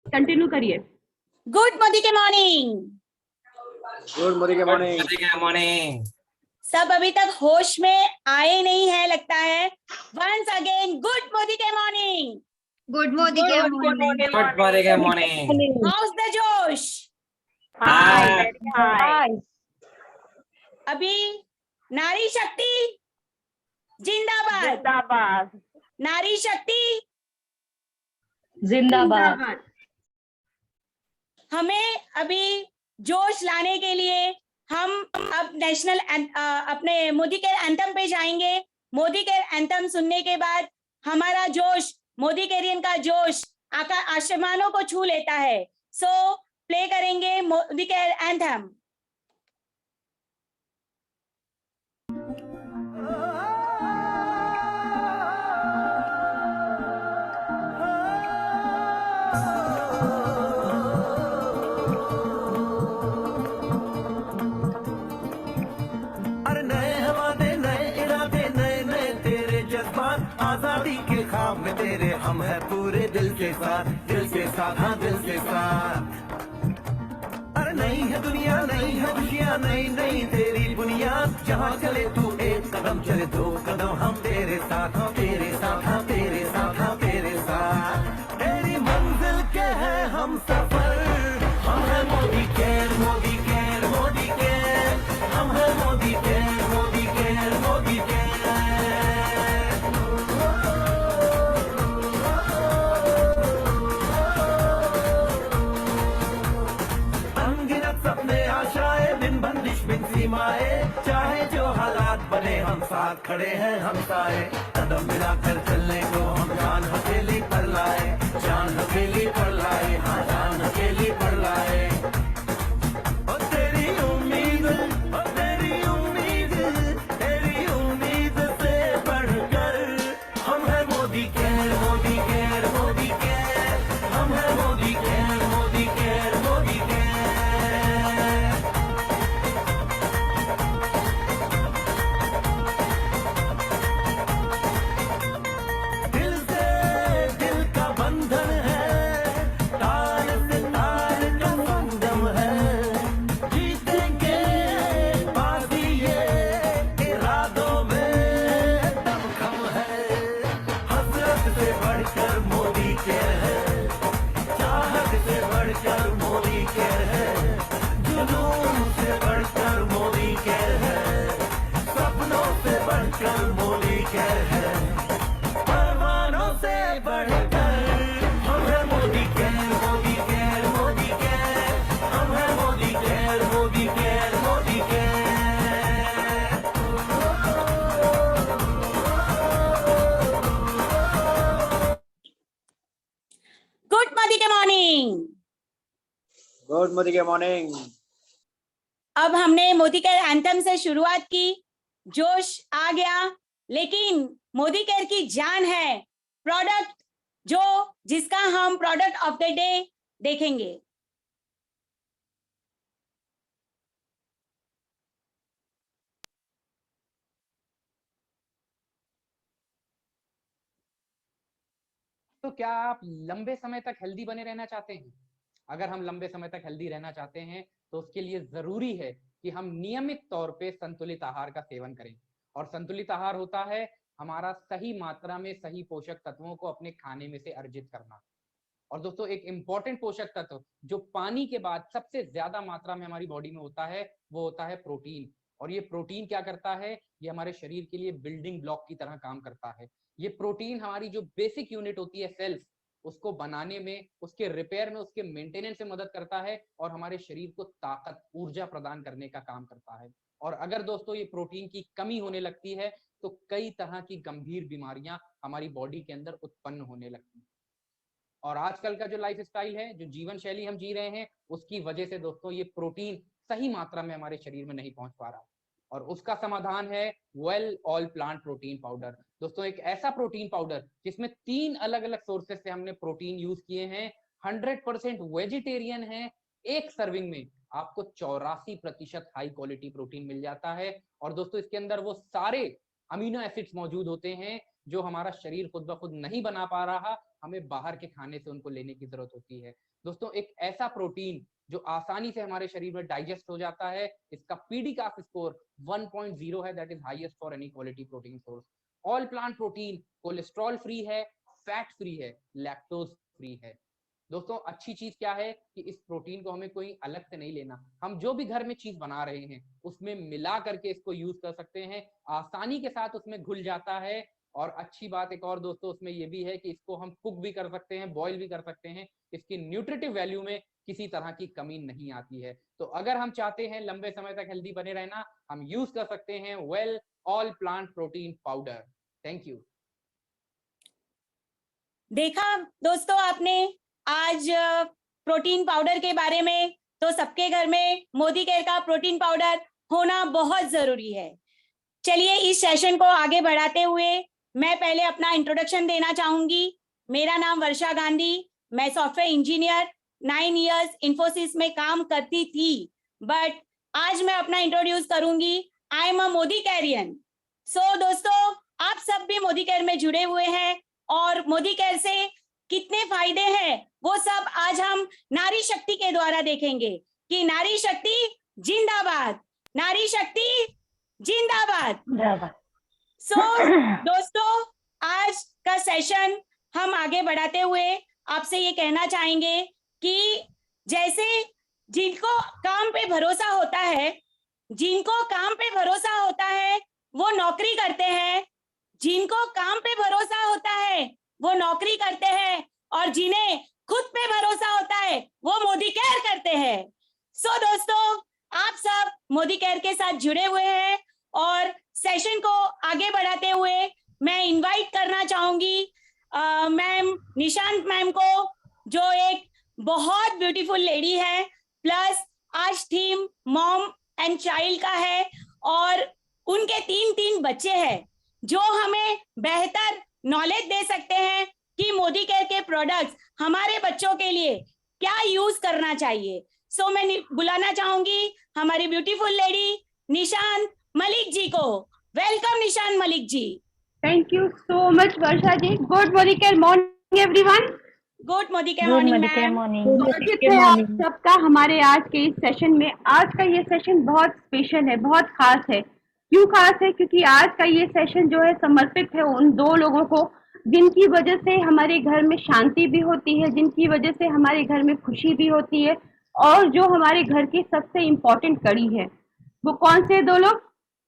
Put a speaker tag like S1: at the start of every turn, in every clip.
S1: Continue करिए।
S2: Good Modi के morning.
S3: Good morning
S4: morning.
S2: सब अभी तक होश में आए नहीं है लगता है। वंस अगेन गुड मोदी के मॉर्निंग।
S5: गुड मोदी के morning.
S4: Good morning.
S2: House the जोश?
S1: हाय।
S2: अभी नारी शक्ति जिंदाबाद।
S1: जिंदाबाद
S2: नारी शक्ति
S1: जिंदाबाद।
S2: हमें अभी जोश लाने के लिए हम अब नेशनल अपने मोदी के एंथम पे जाएंगे। मोदी के एंथम सुनने के बाद हमारा जोश, मोदी कैरियन का जोश आसमानों को छू लेता है। सो प्ले करेंगे मोदी के एंथम।
S6: तेरे हम है पूरे दिल के साथ हाँ दिल के साथ। अरे नहीं है दुनिया, नहीं है खुशियाँ, नहीं नहीं तेरी बुनियाद। जहाँ चले तू एक कदम चले दो कदम, हम तेरे साथ हाँ तेरे साथ हाँ तेरे साथ हाँ तेरे साथ। तेरी मंजिल के है हम सफर, हम है Modi care Modi care Modi care, हम है Modi care Modi care Modi care. चाहे जो हालात बने हम साथ खड़े हैं हम सारे। कदम मिलाकर चलने को हम जान हथेली पर लाए, जान हथेली पर लाए हाँ जान हथेली पर लाए। और तेरी उम्मीद, और तेरी उम्मीद, तेरी उम्मीद से बढ़कर हम है Modi care Modi care Modi care, हम है Modi care Modi care Modi care.
S2: Good Modi के मॉर्निंग।
S3: गुड मॉर्निंग के मॉर्निंग।
S2: अब हमने मोदी केयर एंथम से शुरुआत की, जोश आ गया, लेकिन मोदी केयर की जान है प्रोडक्ट, जो जिसका हम प्रोडक्ट ऑफ द डे देखेंगे।
S7: तो क्या आप लंबे समय तक हेल्दी बने रहना चाहते हैं? अगर हम लंबे समय तक हेल्दी रहना चाहते हैं तो उसके लिए जरूरी है कि हम नियमित तौर पे संतुलित आहार का सेवन करें। और संतुलित आहार होता है हमारा सही मात्रा में सही पोषक तत्वों को अपने खाने में से अर्जित करना। और दोस्तों एक इंपॉर्टेंट पोषक तत्व जो पानी के बाद सबसे ज्यादा मात्रा में हमारी बॉडी में होता है वो होता है प्रोटीन। और ये प्रोटीन क्या करता है? ये हमारे शरीर के लिए बिल्डिंग ब्लॉक की तरह काम करता है। ये प्रोटीन हमारी जो बेसिक यूनिट होती है सेल्स, उसको बनाने में, उसके रिपेयर में, उसके मेंटेनेंस में मदद करता है और हमारे शरीर को ताकत, ऊर्जा प्रदान करने का काम करता है। और अगर दोस्तों ये प्रोटीन की कमी होने लगती है तो कई तरह की गंभीर बीमारियां हमारी बॉडी के अंदर उत्पन्न होने लगती हैं। और आजकल का जो लाइफ स्टाइल है, जो जीवन शैली हम जी रहे हैं, उसकी वजह से दोस्तों ये प्रोटीन सही मात्रा में हमारे शरीर में नहीं पहुंच पा रहा। और उसका समाधान है well all plant protein powder. दोस्तों एक ऐसा प्रोटीन पाउडर जिसमें 3 अलग अलग सोर्सेस से हमने प्रोटीन यूज किए हैं, 100% वेजिटेरियन है। एक सर्विंग में आपको 84% हाई क्वालिटी प्रोटीन मिल जाता है। और दोस्तों इसके अंदर वो सारे अमीनो एसिड्स मौजूद होते हैं जो हमारा शरीर खुद ब खुद नहीं बना पा रहा, हमें बाहर के खाने से उनको लेने की जरूरत होती है। दोस्तों एक ऐसा प्रोटीन जो आसानी से हमारे शरीर में डाइजेस्ट हो जाता है, इसका पीडीकाफ स्कोर 1.0 है, that is highest for any quality protein source. All plant protein cholesterol free है, फैट फ्री है, लैक्टोज फ्री है। दोस्तों अच्छी चीज क्या है कि इस प्रोटीन को हमें कोई अलग से नहीं लेना, हम जो भी घर में चीज बना रहे हैं उसमें मिला करके इसको यूज कर सकते हैं, आसानी के साथ उसमें घुल जाता है। और अच्छी बात एक और दोस्तों उसमें ये भी है कि इसको हम कुक भी कर सकते हैं, बॉईल भी कर सकते हैं, इसकी न्यूट्रिटिव वैल्यू में किसी तरह की कमी नहीं आती है। तो अगर हम चाहते हैं लंबे समय तक हेल्दी बने रहना, हम यूज कर सकते हैं well all plant protein powder. Thank you.
S2: देखा दोस्तों आपने आज प्रोटीन पाउडर के बारे में, तो सबके घर में मोदी केयर का प्रोटीन पाउडर होना बहुत जरूरी है। चलिए इस सेशन को आगे बढ़ाते हुए मैं पहले अपना इंट्रोडक्शन देना चाहूंगी। मेरा नाम वर्षा गांधी, मैं सॉफ्टवेयर इंजीनियर 9 इयर्स इन्फोसिस में काम करती थी, बट आज मैं अपना इंट्रोड्यूस करूंगी। I am a Modicarian. So दोस्तों आप सब भी मोदी केयर में जुड़े हुए हैं और मोदी केयर से कितने फायदे हैं वो सब आज हम नारी शक्ति के द्वारा देखेंगे कि नारी शक्ति जिंदाबाद, नारी शक्ति जिंदाबाद। सो दोस्तों आज का सेशन हम आगे बढ़ाते हुए आपसे ये कहना चाहेंगे कि जैसे जिनको काम पे भरोसा होता है, जिनको काम पे भरोसा होता है वो नौकरी करते हैं, जिनको काम पे भरोसा होता है वो नौकरी करते हैं, और जिन्हें खुद पे भरोसा होता है वो मोदी केयर करते हैं। सो दोस्तों आप सब मोदी केयर के साथ जुड़े हुए हैं और सेशन को आगे बढ़ाते हुए मैं इनवाइट करना चाहूंगी मैम निशांत मैम को, जो एक बहुत ब्यूटीफुल लेडी है, प्लस आज थीम मॉम एंड चाइल्ड का है और उनके 3 बच्चे हैं जो हमें बेहतर नॉलेज दे सकते हैं कि मोदी केयर के प्रोडक्ट्स हमारे बच्चों के लिए क्या यूज करना चाहिए। सो मैं बुलाना चाहूंगी हमारी ब्यूटीफुल लेडी निशांत मलिक जी को। Welcome Nishant Malik ji.
S1: Thank you so much, Varsha ji. Good morning, everyone.
S2: Good Modicare morning ma'am.
S1: स्वागत है आप सबका हमारे आज के इस सेशन में। आज का ये सेशन बहुत स्पेशल है, बहुत खास है। क्यों खास है? क्योंकि आज का ये सेशन जो है समर्पित है उन 2 लोगों को जिनकी वजह से हमारे घर में शांति भी होती है, जिनकी वजह से हमारे घर में खुशी भी होती है, और जो हमारे घर की सबसे इम्पोर्टेंट कड़ी है। वो कौन से 2 लोग?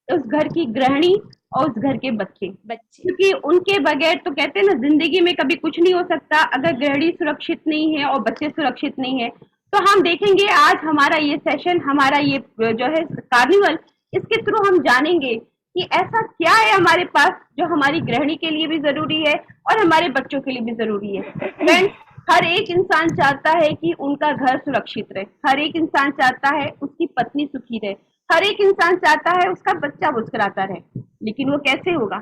S1: उस घर की गृहिणी और उस घर के बच्चे। क्योंकि उनके बगैर तो कहते हैं ना जिंदगी में कभी कुछ नहीं हो सकता। अगर गृहिणी सुरक्षित नहीं है और बच्चे सुरक्षित नहीं है तो हम देखेंगे आज हमारा ये सेशन, हमारा ये जो है कार्निवल, इसके थ्रू हम जानेंगे कि ऐसा क्या है हमारे पास जो हमारी गृहिणी के लिए भी जरूरी है और हमारे बच्चों के लिए भी जरूरी है। फ्रेंड्स, हर एक इंसान चाहता है कि उनका घर सुरक्षित रहे, हर एक इंसान चाहता है उसकी पत्नी सुखी रहे, हर एक इंसान चाहता है उसका बच्चा मुस्कुराता रहे, लेकिन वो कैसे होगा?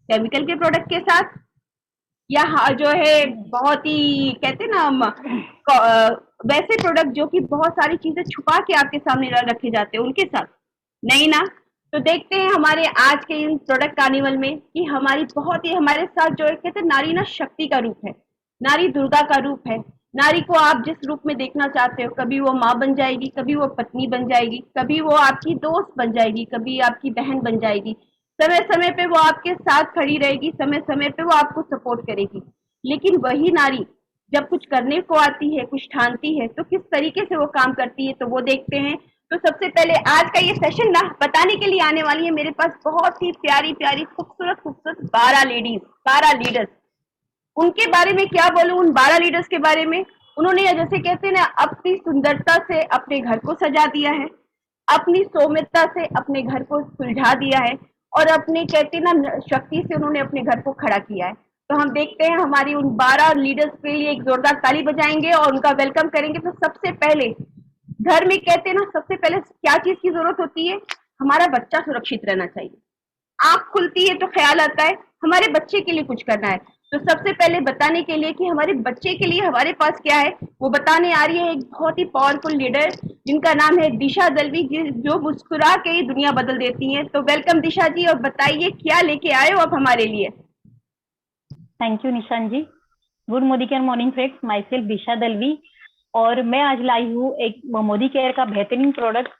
S1: केमिकल के प्रोडक्ट के साथ, या जो है बहुत ही कहते ना वैसे प्रोडक्ट जो कि बहुत सारी चीजें छुपा के आपके सामने रखे जाते हैं उनके साथ? नहीं ना। तो देखते हैं हमारे आज के इन प्रोडक्ट कार्निवल में कि हमारी बहुत ही हमारे साथ जो है कहते हैं नारी ना शक्ति का रूप है, नारी दुर्गा का रूप है। नारी को आप जिस रूप में देखना चाहते हो, कभी वो माँ बन जाएगी, कभी वो पत्नी बन जाएगी, कभी वो आपकी दोस्त बन जाएगी, कभी आपकी बहन बन जाएगी। समय समय पे वो आपके साथ खड़ी रहेगी, समय समय पे वो आपको सपोर्ट करेगी। लेकिन वही नारी जब कुछ करने को आती है, कुछ ठानती है, तो किस तरीके से वो काम करती है, तो वो देखते हैं। तो सबसे पहले आज का ये सेशन ना बताने के लिए आने वाली है मेरे पास बहुत ही प्यारी प्यारी खूबसूरत खूबसूरत 12 लेडीज, 12 लीडर्स। उनके बारे में क्या बोलूं, उन 12 लीडर्स के बारे में। उन्होंने जैसे कहते हैं ना अपनी सुंदरता से अपने घर को सजा दिया है, अपनी सौम्यता से अपने घर को सुलझा दिया है, और अपने कहते हैं ना शक्ति से उन्होंने अपने घर को खड़ा किया है। तो हम देखते हैं हमारी उन 12 लीडर्स के लिए एक जोरदार ताली बजाएंगे और उनका वेलकम करेंगे। तो सबसे पहले घर में कहते हैं ना सबसे पहले क्या चीज की जरूरत होती है? हमारा बच्चा सुरक्षित रहना चाहिए। आंख खुलती है तो ख्याल आता है हमारे बच्चे के लिए कुछ करना है। तो सबसे पहले बताने के लिए कि हमारे बच्चे के लिए हमारे पास क्या है, वो बताने आ रही है एक बहुत ही पावरफुल लीडर जिनका नाम है दिशा दलवी, जो मुस्कुरा के ही दुनिया बदल देती हैं। तो वेलकम दिशा जी, और बताइए क्या लेके आए हो आप हमारे लिए।
S8: Thank you, Nishan ji. Good Modi Care morning, friends. Myself Disha Dalvi. और मैं आज लाई हूँ एक मोदी केयर का बेहतरीन product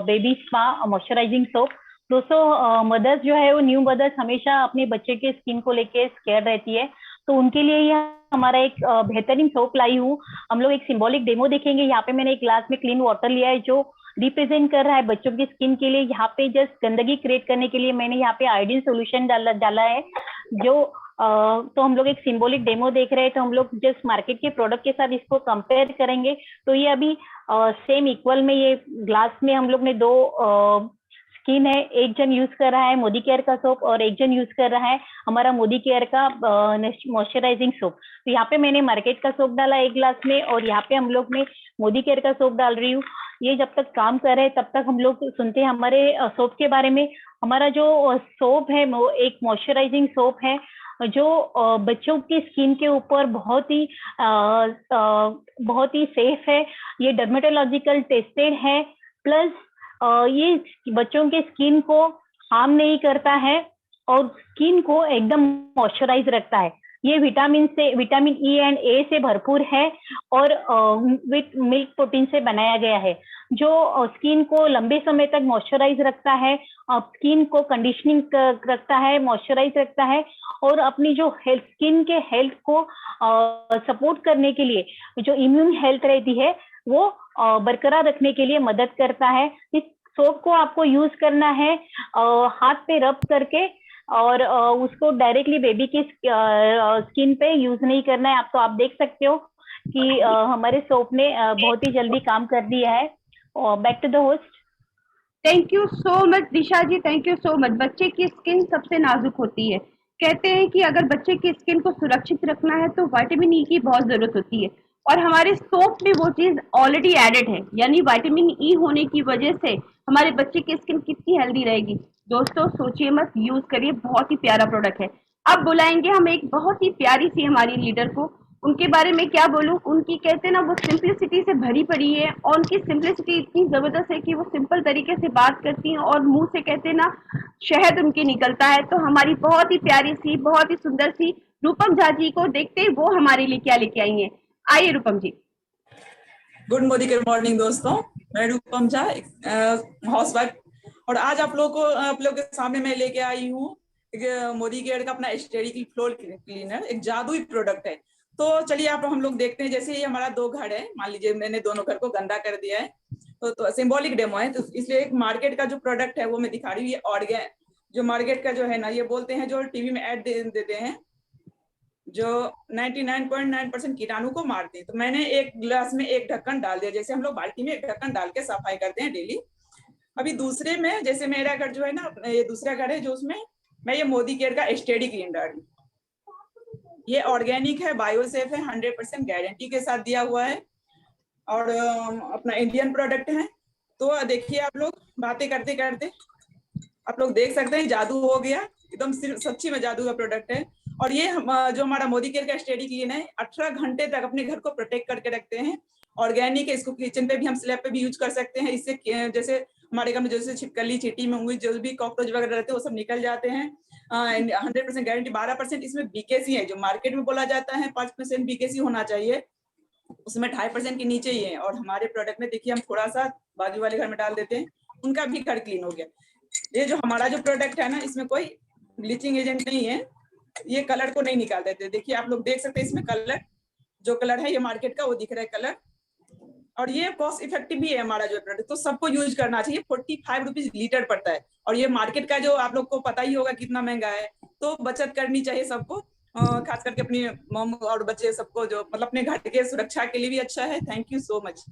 S8: baby spa moisturising soap. दोस्तों मदर्स जो है वो न्यू मदर्स हमेशा अपने बच्चे के स्किन को लेके स्केयर रहती है, तो उनके लिए ये हमारा एक बेहतरीन सोप लाई हूँ। हम लोग एक सिंबॉलिक डेमो देखेंगे। यहाँ पे मैंने एक ग्लास में क्लीन वाटर लिया है जो रिप्रेजेंट कर रहा है बच्चों की स्किन के लिए। यहाँ पे जस्ट गंदगी क्रिएट करने के लिए मैंने यहाँ पे आयोडीन सोल्यूशन डाला है जो तो हम लोग एक सिंबॉलिक डेमो देख रहे हैं, तो हम लोग जस्ट मार्केट के प्रोडक्ट के साथ इसको कंपेयर करेंगे। तो ये अभी सेम इक्वल में ये ग्लास में हम लोग ने दो स्किन है, एक जन यूज कर रहा है मोदी केयर का सोप और एक जन यूज कर रहा है हमारा मोदी केयर का मॉइस्चराइजिंग सोप। तो यहाँ पे मैंने मार्केट का सोप डाला एक ग्लास में और यहाँ पे हम लोग ने मोदी केयर का सोप डाल रही हूँ। ये जब तक काम कर रहे हैं तब तक हम लोग सुनते हैं हमारे सोप के बारे में। हमारा जो सोप है वो एक मॉइस्चराइजिंग सोप है जो बच्चों की स्किन के ऊपर बहुत ही सेफ है। ये डर्मेटोलॉजिकल टेस्टेड है, प्लस ये बच्चों के स्किन को हार्म नहीं करता है और स्किन को एकदम मॉइस्चराइज रखता है। ये विटामिन ई एंड ए से भरपूर है और विथ मिल्क प्रोटीन से बनाया गया है जो स्किन को लंबे समय तक मॉइस्चराइज रखता है, स्किन को कंडीशनिंग रखता है, मॉइस्चराइज रखता है और अपनी जो स्किन के हेल्थ को सपोर्ट करने के लिए जो इम्यून हेल्थ रहती है वो बरकरार रखने के लिए मदद करता है। इस सोप को आपको यूज करना है हाथ पे रब करके और उसको डायरेक्टली बेबी की स्किन पे यूज नहीं करना है। आप देख सकते हो कि हमारे सोप ने बहुत ही जल्दी काम कर दिया है। Back to the host.
S1: Thank you so much Disha ji, thank you so much. बच्चे की स्किन सबसे नाजुक होती है। कहते हैं कि अगर बच्चे की स्किन को सुरक्षित रखना है तो विटामिन ई की बहुत जरूरत होती है और हमारे सोप में वो चीज ऑलरेडी एडेड है, यानी विटामिन ई होने की वजह से हमारे बच्चे की स्किन कितनी हेल्दी रहेगी। दोस्तों सोचिए मत, यूज करिए, बहुत ही प्यारा प्रोडक्ट है। अब बुलाएंगे हम एक बहुत ही प्यारी सी हमारी लीडर को। उनके बारे में क्या बोलूं, उनकी कहते हैं ना वो सिंपलिसिटी से भरी पड़ी है और उनकी सिंपलिसिटी इतनी जबरदस्त है कि वो सिंपल तरीके से बात करती हैं और मुंह से कहते हैं ना शहद उनके निकलता है। तो हमारी बहुत ही प्यारी सी, बहुत ही सुंदर सी रूपम झा जी को देखते हैं वो हमारे लिए क्या लेके आई है। आइए रूपम जी।
S9: गुड मोदी के मॉर्निंग दोस्तों, मैं रूपम झा हाउसवाइफ और आज आप लोग के सामने मैं लेके आई हूँ मोदी केयर का अपना स्टेरिक फ्लोर क्लीनर, एक जादुई प्रोडक्ट है। तो चलिए आप हम लोग देखते हैं। जैसे ये हमारा दो घर है, मान लीजिए मैंने दोनों घर को गंदा कर दिया है तो सिंबॉलिक डेमो है, तो इसलिए एक मार्केट का जो प्रोडक्ट है वो मैं दिखा रही हूँ। ये ऑर्गेन जो मार्केट का जो है ना, ये बोलते हैं जो टीवी में ऐड देते हैं जो 99.9% कीटाणु को मारते हैं। तो मैंने एक गिलास में एक ढक्कन डाल दिया, जैसे हम लोग बाल्टी में एक ढक्कन डाल के सफाई करते हैं डेली। अभी दूसरे में, जैसे मेरा घर जो है ना, ये दूसरा घर है जो उसमें मैं ये मोदी केयर का स्टेडी क्लीन डाल रही हूँ। ये ऑर्गेनिक है, बायोसेफ है, 100% गारंटी के साथ दिया हुआ है और अपना इंडियन प्रोडक्ट है। तो देखिए आप लोग बातें करते करते आप लोग देख सकते हैं जादू हो गया, एकदम सिर्फ सच्ची में जादू का प्रोडक्ट है। और ये जो हमारा मोदी केयर का स्टेडी क्लीन है 18 घंटे तक अपने घर को प्रोटेक्ट करके रखते हैं। ऑर्गेनिक है, इसको किचन पे भी हम स्लैब पे भी यूज कर सकते हैं। इससे जैसे हमारे घर में जैसे छिपकली चींटी मंगुई जो भी कॉकरोच वगैरह रहते हैं वो सब निकल जाते हैं। 100% गारंटी। 12% इसमें बीकेसी है, जो मार्केट में बोला जाता है 5% बीकेसी होना चाहिए, उसमें 2.5% के नीचे ही है। और हमारे प्रोडक्ट में देखिए हम थोड़ा सा बाजू वाले घर में डाल देते हैं, उनका भी घर क्लीन हो गया। ये जो हमारा जो प्रोडक्ट है ना, इसमें कोई ब्लीचिंग एजेंट नहीं है, ये कलर को नहीं निकाल देते। देखिए आप लोग देख सकते हैं इसमें कलर, जो कलर है ये मार्केट का वो दिख रहा है कलर, और ये कॉस्ट इफेक्टिव भी है हमारा जो प्रोडक्ट, तो सबको यूज करना चाहिए। 45 रुपीज लीटर पड़ता है और ये मार्केट का जो आप लोग को पता ही होगा कितना महंगा है, तो बचत करनी चाहिए सबको, खास करके अपनी मम और बच्चे सबको, जो मतलब अपने घर के सुरक्षा के लिए भी अच्छा है। Thank you so much.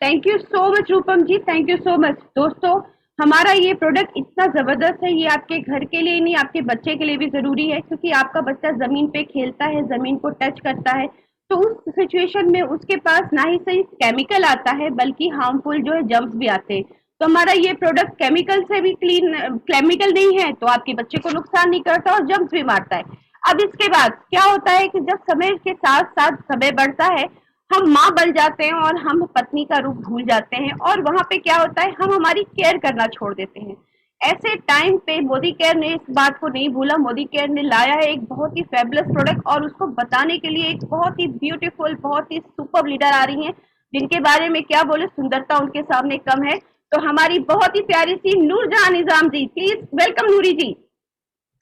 S1: Thank you so much Rupam ji, thank you so much. दोस्तों हमारा ये प्रोडक्ट इतना जबरदस्त है, ये आपके घर के लिए नहीं आपके बच्चे के लिए भी जरूरी है, क्योंकि आपका बच्चा जमीन पे खेलता है, जमीन को टच करता है, तो उस सिचुएशन में उसके पास ना ही सही केमिकल आता है बल्कि हार्मफुल जो है जर्म्स भी आते हैं। तो हमारा ये प्रोडक्ट केमिकल से भी केमिकल नहीं है, तो आपके बच्चे को नुकसान नहीं करता और जर्म्स भी मारता है। अब इसके बाद क्या होता है कि जब समय के साथ साथ समय बढ़ता है, हम माँ बन जाते हैं और हम पत्नी का रूप भूल जाते हैं, और वहां पे क्या होता है, हम हमारी केयर करना छोड़ देते हैं। ऐसे टाइम पे मोदी केयर ने इस बात को नहीं भूला, मोदी केयर ने लाया है एक बहुत ही फेबुलस प्रोडक्ट, और उसको बताने के लिए एक बहुत ही ब्यूटीफुल, बहुत ही सुपर लीडर आ रही हैं, जिनके बारे में क्या बोले, सुंदरता उनके सामने कम है। तो हमारी बहुत ही प्यारी सी Noorjahan Nizam ji, please welcome Noori ji.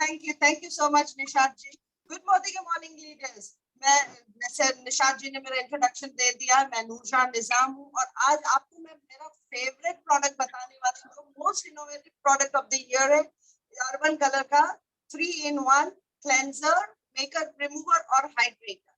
S10: Thank you so much Nishad ji. Good morning leaders. मैं जैसे निशाद जी ने मेरा इंट्रोडक्शन दे दिया, मैं नूरजहां निजाम हूँ और आज आपको मैं मेरा फेवरेट प्रोडक्ट बताने वाली हूँ। Most innovative product of the year है अर्बन कलर का 3-in-1 क्लेंजर, मेकअप रिमूवर और हाइड्रेटर।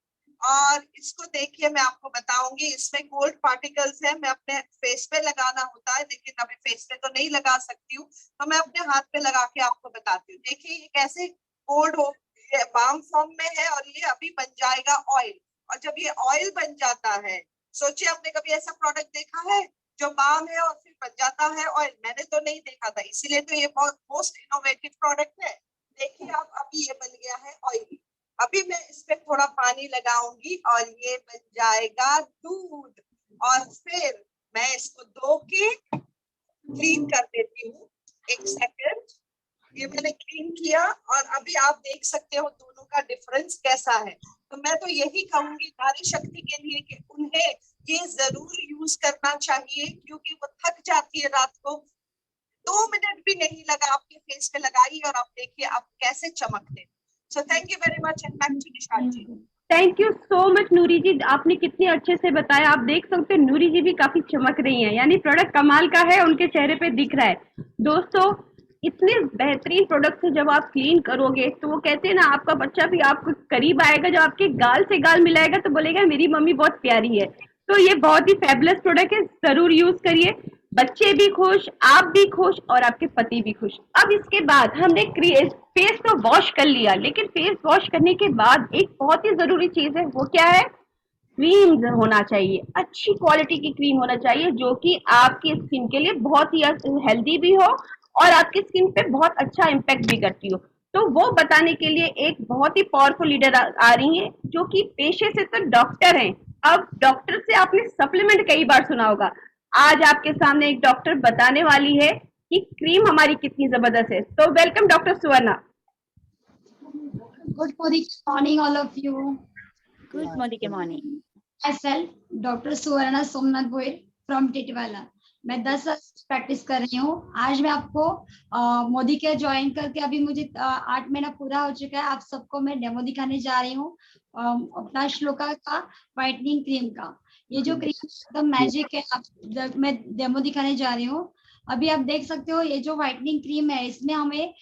S10: और इसको देखिए, मैं आपको बताऊंगी, इसमें गोल्ड पार्टिकल्स है। मैं अपने फेस पे लगाना होता है, लेकिन अभी फेस पे तो नहीं लगा सकती हूँ, तो मैं अपने हाथ पे लगा के आपको बताती हूँ। देखिए ये कैसे गोल्ड हो, ये बाम फॉर्म में है और ये अभी बन जाएगा ऑयल। और जब ये ऑयल बन जाता है, सोचिए आपने कभी ऐसा प्रोडक्ट देखा है जो बाम है और फिर बन जाता है ऑयल? मैंने तो नहीं देखा था, इसीलिए तो ये बहुत मोस्ट इनोवेटिव प्रोडक्ट है। देखिए आप, अभी ये बन गया है ऑयल। अभी मैं इस पे थोड़ा पानी लगाऊंगी और ये बन जाएगा दूध। और फिर मैं इसको धो के क्लीन कर देती हूँ। एक सेकंड, ये मैंने क्लीन किया और अभी आप देख सकते हो दोनों का डिफरेंस कैसा है। तो मैं तो यही कहूंगी नारी शक्ति के लिए कि उन्हें ये जरूर यूज करना चाहिए, क्योंकि वो थक जाती है रात को। 2 मिनट भी नहीं लगा, आपके फेस पे लगाइए और आप देखिए आप कैसे चमकते। So thank you very much and back to Nishad ji.
S1: Thank you so much Noori ji, आपने कितने अच्छे से बताया। आप देख सकते हैं नूरी जी भी काफी चमक रही हैं, यानी प्रोडक्ट कमाल का है, उनके चेहरे पे दिख रहा है। दोस्तों, इतने बेहतरीन प्रोडक्ट से जब आप क्लीन करोगे तो वो कहते हैं ना, आपका बच्चा भी आपको करीब आएगा, जब आपके गाल से गाल मिलाएगा तो बोलेगा मेरी मम्मी बहुत प्यारी है। तो ये बहुत ही फैबुलस प्रोडक्ट है, जरूर यूज करिए। बच्चे भी खुश, आप भी खुश और आपके पति भी खुश। अब इसके बाद हमने फेस तो वॉश कर लिया, लेकिन फेस वॉश करने के बाद एक बहुत ही जरूरी चीज है, वो क्या है? क्रीम होना चाहिए, अच्छी क्वालिटी की क्रीम होना चाहिए, जो कि आपकी स्किन के लिए बहुत ही हेल्दी भी हो और आपकी स्किन पे बहुत अच्छा इम्पैक्ट भी करती हो। तो वो बताने के लिए एक बहुत ही पावरफुल लीडर आ रही हैं, जो कि पेशे से तो डॉक्टर हैं। अब डॉक्टर से आपने सप्लीमेंट कई बार सुना होगा, आज आपके सामने एक डॉक्टर बताने वाली है कि क्रीम हमारी कितनी जबरदस्त है। तो welcome doctor Suvarna.
S5: Good morning, all of you.
S2: Good morning.
S5: Myself, Dr. Suvarna Somnath Goyal from Titiwala. मैं 10 साल प्रैक्टिस कर रही हूँ। आज मैं आपको मोदी केयर ज्वाइन करके अभी मुझे 8 महीना पूरा हो चुका है। आप सबको मैं डेमो दिखाने जा रही हूँ अपना श्लोका का व्हाइटनिंग क्रीम का। ये जो क्रीम एकदम मैजिक है, मैं डेमो दिखाने जा रही हूँ। अभी आप देख सकते हो, ये जो व्हाइटनिंग क्रीम है, इसमें हमें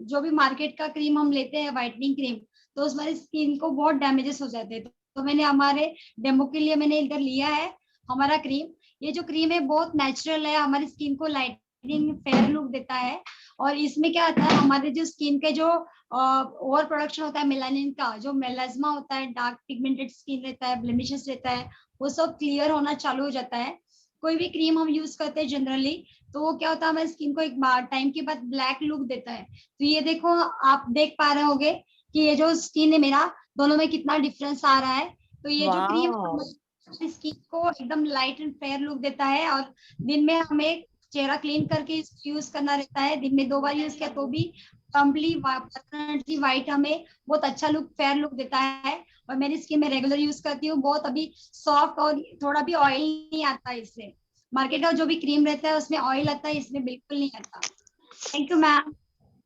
S5: जो भी मार्केट का क्रीम हम लेते हैं व्हाइटनिंग क्रीम, तो उसमें स्किन को बहुत डैमेजेस हो जाते हैं। तो मैंने हमारे डेमो के लिए मैंने इधर लिया है हमारा क्रीम। ये जो क्रीम है बहुत नेचुरल है, हमारी स्किन को लाइटनिंग फेयर लुक देता है। और इसमें क्या होता है, हमारे जो स्किन के जो ओवर प्रोडक्शन होता है मेलानिन का, जो मेलाज्मा होता है, डार्क पिगमेंटेड स्किन रहता है, ब्लेमिशेस रहता है, वो सब क्लियर होना चालू हो जाता है। कोई भी क्रीम हम यूज करते हैं जनरली, तो वो क्या होता है, हमारी स्किन को एक टाइम के बाद ब्लैक लुक देता है। तो ये देखो, आप देख पा रहे होगे कि ये जो स्किन है मेरा, दोनों में कितना डिफरेंस आ रहा है। तो ये जो क्रीम स्किन को एकदम लाइट एंड फेयर लुक देता है। और दिन में हमें चेहरा क्लीन करके यूज करना रहता है, दिन में 2 बार यूज किया तो भी कंप्लीट व्हाइट हमें बहुत अच्छा लुक, फेयर लुक देता है। और मेरी स्किन में रेगुलर यूज करती हूँ, बहुत अभी सॉफ्ट और थोड़ा भी ऑयल नहीं आता है इससे। मार्केट का जो भी क्रीम रहता है उसमें ऑयल आता है, इसमें बिल्कुल नहीं आता। Thank you ma'am.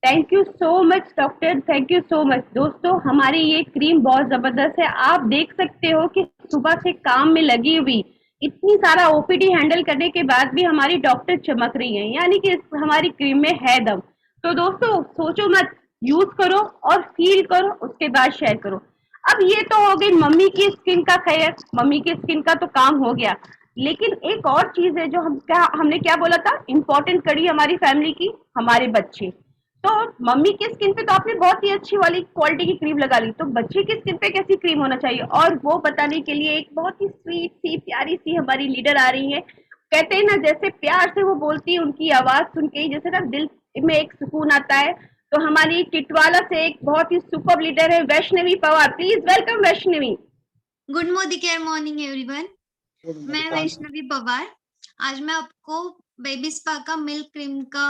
S1: Thank you so much doctor, thank you so much. दोस्तों, हमारी ये क्रीम बहुत जबरदस्त है। आप देख सकते हो कि सुबह से काम में लगी हुई, इतनी सारा ओपीडी हैंडल करने के बाद भी हमारी डॉक्टर चमक रही हैं, यानी कि हमारी क्रीम में है दम। तो दोस्तों, सोचो मत, यूज करो और फील करो, उसके बाद शेयर करो। अब ये तो हो गई मम्मी की स्किन का, खैर मम्मी की स्किन का तो काम हो गया, लेकिन एक और चीज है जो हमने क्या बोला था, इंपॉर्टेंट कड़ी हमारी फैमिली की, हमारे बच्चे। तो मम्मी की स्किन पे तो आपने बहुत ही अच्छी वाली क्वालिटी की क्रीम लगा ली, तो बच्चे की स्किन पे कैसी क्रीम होना चाहिए, और वो बताने के लिए एक बहुत ही स्वीट सी प्यारी सी हमारी लीडर आ रही है। कहते हैं ना, जैसे प्यार से वो बोलती है, उनकी आवाज सुन के ही जैसे ना दिल में एक सुकून आता है। तो हमारी टिटवाला से एक बहुत ही सुपर लीडर है Vaishnavi Pawar, please welcome Vaishnavi.
S5: Good Modicare morning everyone. मैं वैष्णवी पवार। आज मैं आपको बेबी स्पा का मिल्क क्रीम का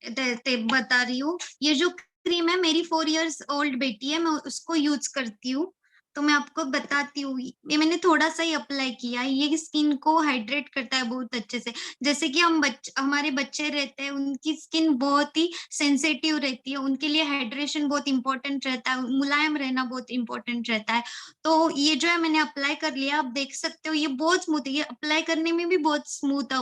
S5: बता रही हूँ। ये जो क्रीम है, मेरी 4 इयर्स ओल्ड बेटी है, मैं उसको यूज करती हूँ। तो मैं आपको बताती हूँ। ये मैंने थोड़ा सा ही अप्लाई किया, ये स्किन को हाइड्रेट करता है बहुत अच्छे से। जैसे कि हमारे बच्चे रहते हैं, उनकी स्किन बहुत ही सेंसिटिव रहती है, उनके लिए हाइड्रेशन बहुत इंपॉर्टेंट रहता है, मुलायम रहना बहुत इंपॉर्टेंट रहता है। तो ये जो है मैंने अप्लाई कर लिया, आप देख सकते हो ये बहुत स्मूथ है, ये अप्लाई करने में भी बहुत स्मूथ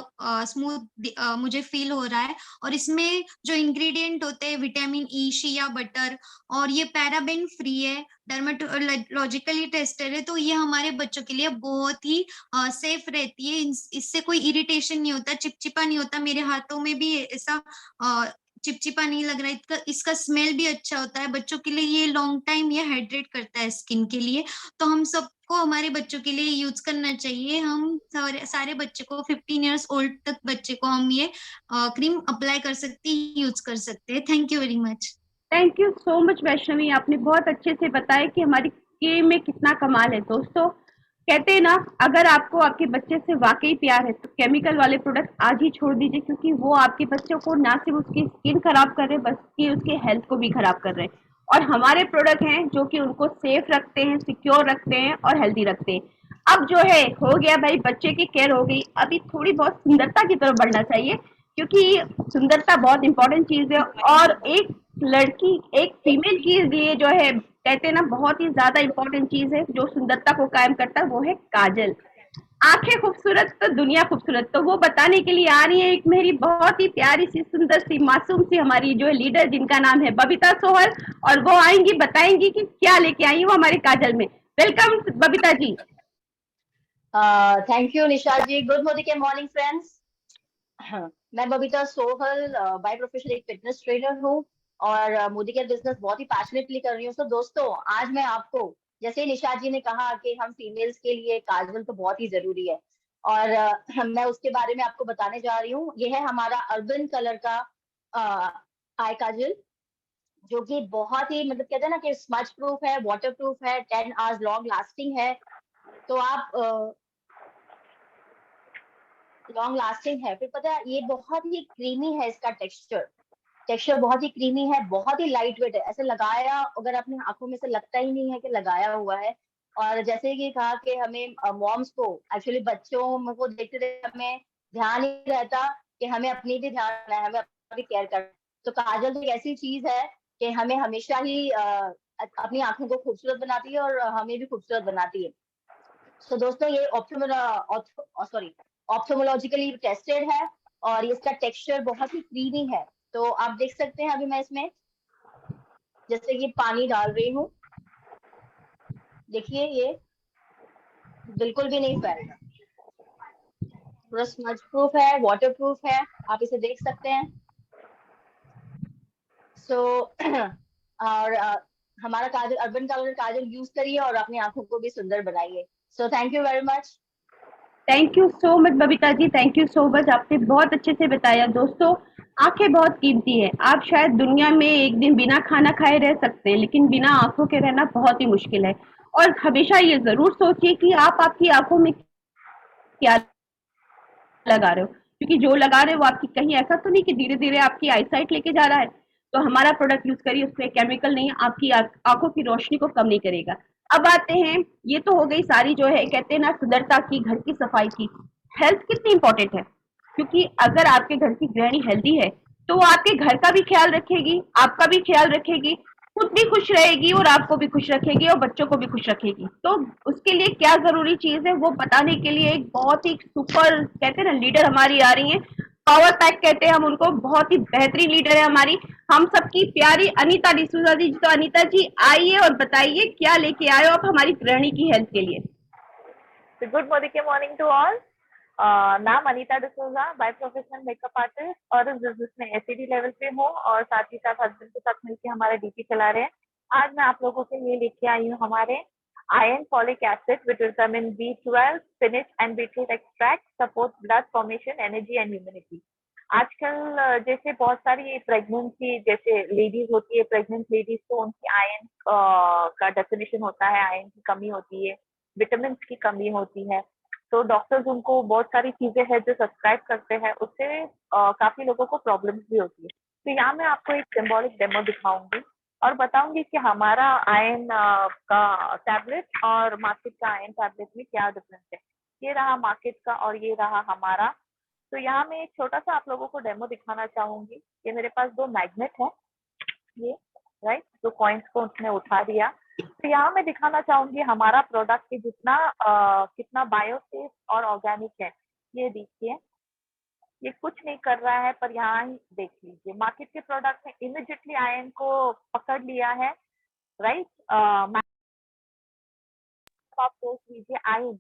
S5: मुझे फील हो रहा है। और इसमें जो इंग्रेडिएंट होते हैं विटामिन ई, शिया बटर, और ये पैराबेन फ्री है, डर्मेटोलॉजिकली टेस्टेड है, तो ये हमारे बच्चों के लिए बहुत ही सेफ रहती है। इससे कोई इरिटेशन नहीं होता, चिपचिपा नहीं होता, मेरे हाथों में भी ऐसा चिपचिपा नहीं लग रहा है। इसका स्मेल भी अच्छा होता है। बच्चों के लिए ये लॉन्ग टाइम ये हाइड्रेट करता है स्किन के लिए। तो हम सबको हमारे बच्चों के लिए यूज करना चाहिए। हम सारे बच्चे को 15 इयर्स ओल्ड तक बच्चे को हम ये क्रीम अप्लाई कर सकते हैं, यूज कर सकते हैं। Thank you very much.
S1: Thank you so much Vaishnavi, आपने बहुत अच्छे से बताया कि हमारी के में कितना कमाल है। दोस्तों कहते हैं ना, अगर आपको आपके बच्चे से वाकई प्यार है तो केमिकल वाले प्रोडक्ट आज ही छोड़ दीजिए, क्योंकि वो आपके बच्चों को ना सिर्फ उसकी स्किन खराब कर रहे हैं बल्कि उसके हेल्थ को भी खराब कर रहे हैं। और हमारे प्रोडक्ट हैं जो कि उनको सेफ रखते हैं, सिक्योर रखते हैं और हेल्दी रखते हैं। अब जो है हो गया भाई, बच्चे की केयर हो गई, अभी थोड़ी बहुत सुंदरता की तरफ बढ़ना चाहिए, क्योंकि सुंदरता बहुत इंपॉर्टेंट चीज है। और एक लड़की, एक फीमेल के लिए जो है कहते हैं ना, बहुत ही ज्यादा इंपॉर्टेंट चीज है जो सुंदरता को कायम करता है, वो है काजल। आंखें खूबसूरत तो दुनिया खूबसूरत, तो वो बताने के लिए आ रही है एक मेरी बहुत ही प्यारी सी, सुंदर सी, मासूम सी हमारी जो है लीडर, जिनका नाम है बबीता सोहल, और वो आएंगी, बताएंगी कि क्या लेके आई वो हमारे काजल में। Welcome Babita ji.
S8: Thank you Nisha ji. Good morning friends. मैं बबीता सोहल बाय प्रोफेशन एक फिटनेस ट्रेनर हूँ और मोदी केयर बिजनेस बहुत ही पैशनेटली कर रही हूँ। तो दोस्तों आज मैं आपको, जैसे निशा जी ने कहा कि हम फीमेल्स के लिए काजल तो बहुत ही जरूरी है, और मैं उसके बारे में आपको बताने जा रही हूँ। ये है हमारा अर्बन कलर का आई काजल, जो कि बहुत ही मतलब कहते हैं ना कि स्मच प्रूफ है, वाटर प्रूफ है, 10 आवर्स लॉन्ग लास्टिंग है। तो आप लॉन्ग लास्टिंग है। फिर पता है ये बहुत ही क्रीमी है, इसका टेक्सचर बहुत ही क्रीमी है, बहुत ही लाइट वेट है। ऐसे लगाया अगर अपनी आंखों में से लगता ही नहीं है कि लगाया हुआ है। और जैसे कि कहा कि हमें मॉम्स को एक्चुअली बच्चों को देखते देखते हमें ध्यान ही रहता कि हमें अपनी भी ध्यान रखना है, हमें अपनी केयर करना है। तो काजल तो एक ऐसी चीज है कि हमें हमेशा ही अपनी आंखों को खूबसूरत बनाती है और हमें भी खूबसूरत बनाती है। तो दोस्तों ये ऑप्थोमोलॉजिकली टेस्टेड है और इसका टेक्सचर बहुत ही क्रीमी है। तो आप देख सकते हैं अभी मैं इसमें जैसे कि पानी डाल रही हूँ, देखिए ये बिल्कुल भी नहीं फैल रहा, पूरा स्मज प्रूफ है, वाटर प्रूफ है, आप इसे देख सकते हैं। सो और हमारा kajal, urban colour kajal use करिए और अपनी आंखों को भी सुंदर बनाइए। So thank you very much.
S1: Thank you so much Babita ji, thank you so much, आपने बहुत अच्छे से बताया। दोस्तों आंखें बहुत कीमती है। आप शायद दुनिया में एक दिन बिना खाना खाए रह सकते हैं, लेकिन बिना आंखों के रहना बहुत ही मुश्किल है। और हमेशा ये जरूर सोचिए कि आप आपकी आंखों में क्या लगा रहे हो, क्योंकि जो लगा रहे हो वो आपकी कहीं ऐसा तो नहीं कि धीरे धीरे आपकी आईसाइट लेके जा रहा है। तो हमारा प्रोडक्ट यूज करिए, उसमें केमिकल नहीं है, आपकी आंखों की रोशनी को कम नहीं करेगा। अब आते हैं, ये तो हो गई सारी जो है कहते हैं ना सुंदरता की, घर की सफाई की। हेल्थ कितनी इंपॉर्टेंट है, क्योंकि अगर आपके घर की गृहिणी हेल्दी है तो वो आपके घर का भी ख्याल रखेगी, आपका भी ख्याल रखेगी, खुद भी खुश रहेगी और आपको भी खुश रखेगी और बच्चों को भी खुश रखेगी। तो उसके लिए क्या जरूरी चीज है वो बताने के लिए एक बहुत ही सुपर कहते हैं ना लीडर हमारी आ रही है। पावर पैक कहते हैं हम उनको, बहुत ही बेहतरीन लीडर है हमारी, हम सबकी प्यारी अनीता डिसूजा जी। तो अनीता जी आइए और बताइए क्या लेके आए हो आप हमारी गृहिणी की हेल्थ के लिए।
S11: Good morning to all. नाम Anita D'Souza, by professional makeup artist, और इस बिजनेस में एसीडी लेवल पे हूँ और साथ ही साथ हस्बैंड के साथ मिलकर हमारा डीपी चला रहे हैं। आज मैं आप लोगों के लिए लेके आई हूँ हमारे iron folic acid with vitamin B12, spinach and beetroot extract, support blood formation, energy and immunity. आजकल जैसे बहुत सारी प्रेगनेंसी जैसे लेडीज होती है, प्रेग्नेंट लेडीज, तो उनकी आयरन का डेफिनेशन होता है, आयरन की कमी होती है, विटामिन की कमी होती है। तो डॉक्टर्स उनको बहुत सारी चीजें हैं जो सब्सक्राइब करते हैं, उससे काफी लोगों को प्रॉब्लम्स भी होती है। तो यहाँ मैं आपको एक सिंबॉलिक डेमो दिखाऊंगी। और बताऊंगी कि हमारा आयन का टैबलेट और मार्केट का आयन टैबलेट में क्या डिफरेंस है। ये रहा मार्केट का और ये रहा हमारा। तो यहाँ मैं एक छोटा सा आप लोगों को डेमो दिखाना चाहूंगी। ये मेरे पास 2 मैग्नेट है, ये राइट, जो कॉइन्स को उसने उठा दिया। तो यहाँ मैं दिखाना चाहूंगी हमारा प्रोडक्ट की जितना कितना बायोसेफ और ऑर्गेनिक है। ये देखिए, ये कुछ नहीं कर रहा है, पर यहाँ ही देख लीजिए मार्केट के प्रोडक्ट में इमिडिएटली आयन को पकड़ लिया है, राइट। आप सोच लीजिए आयन,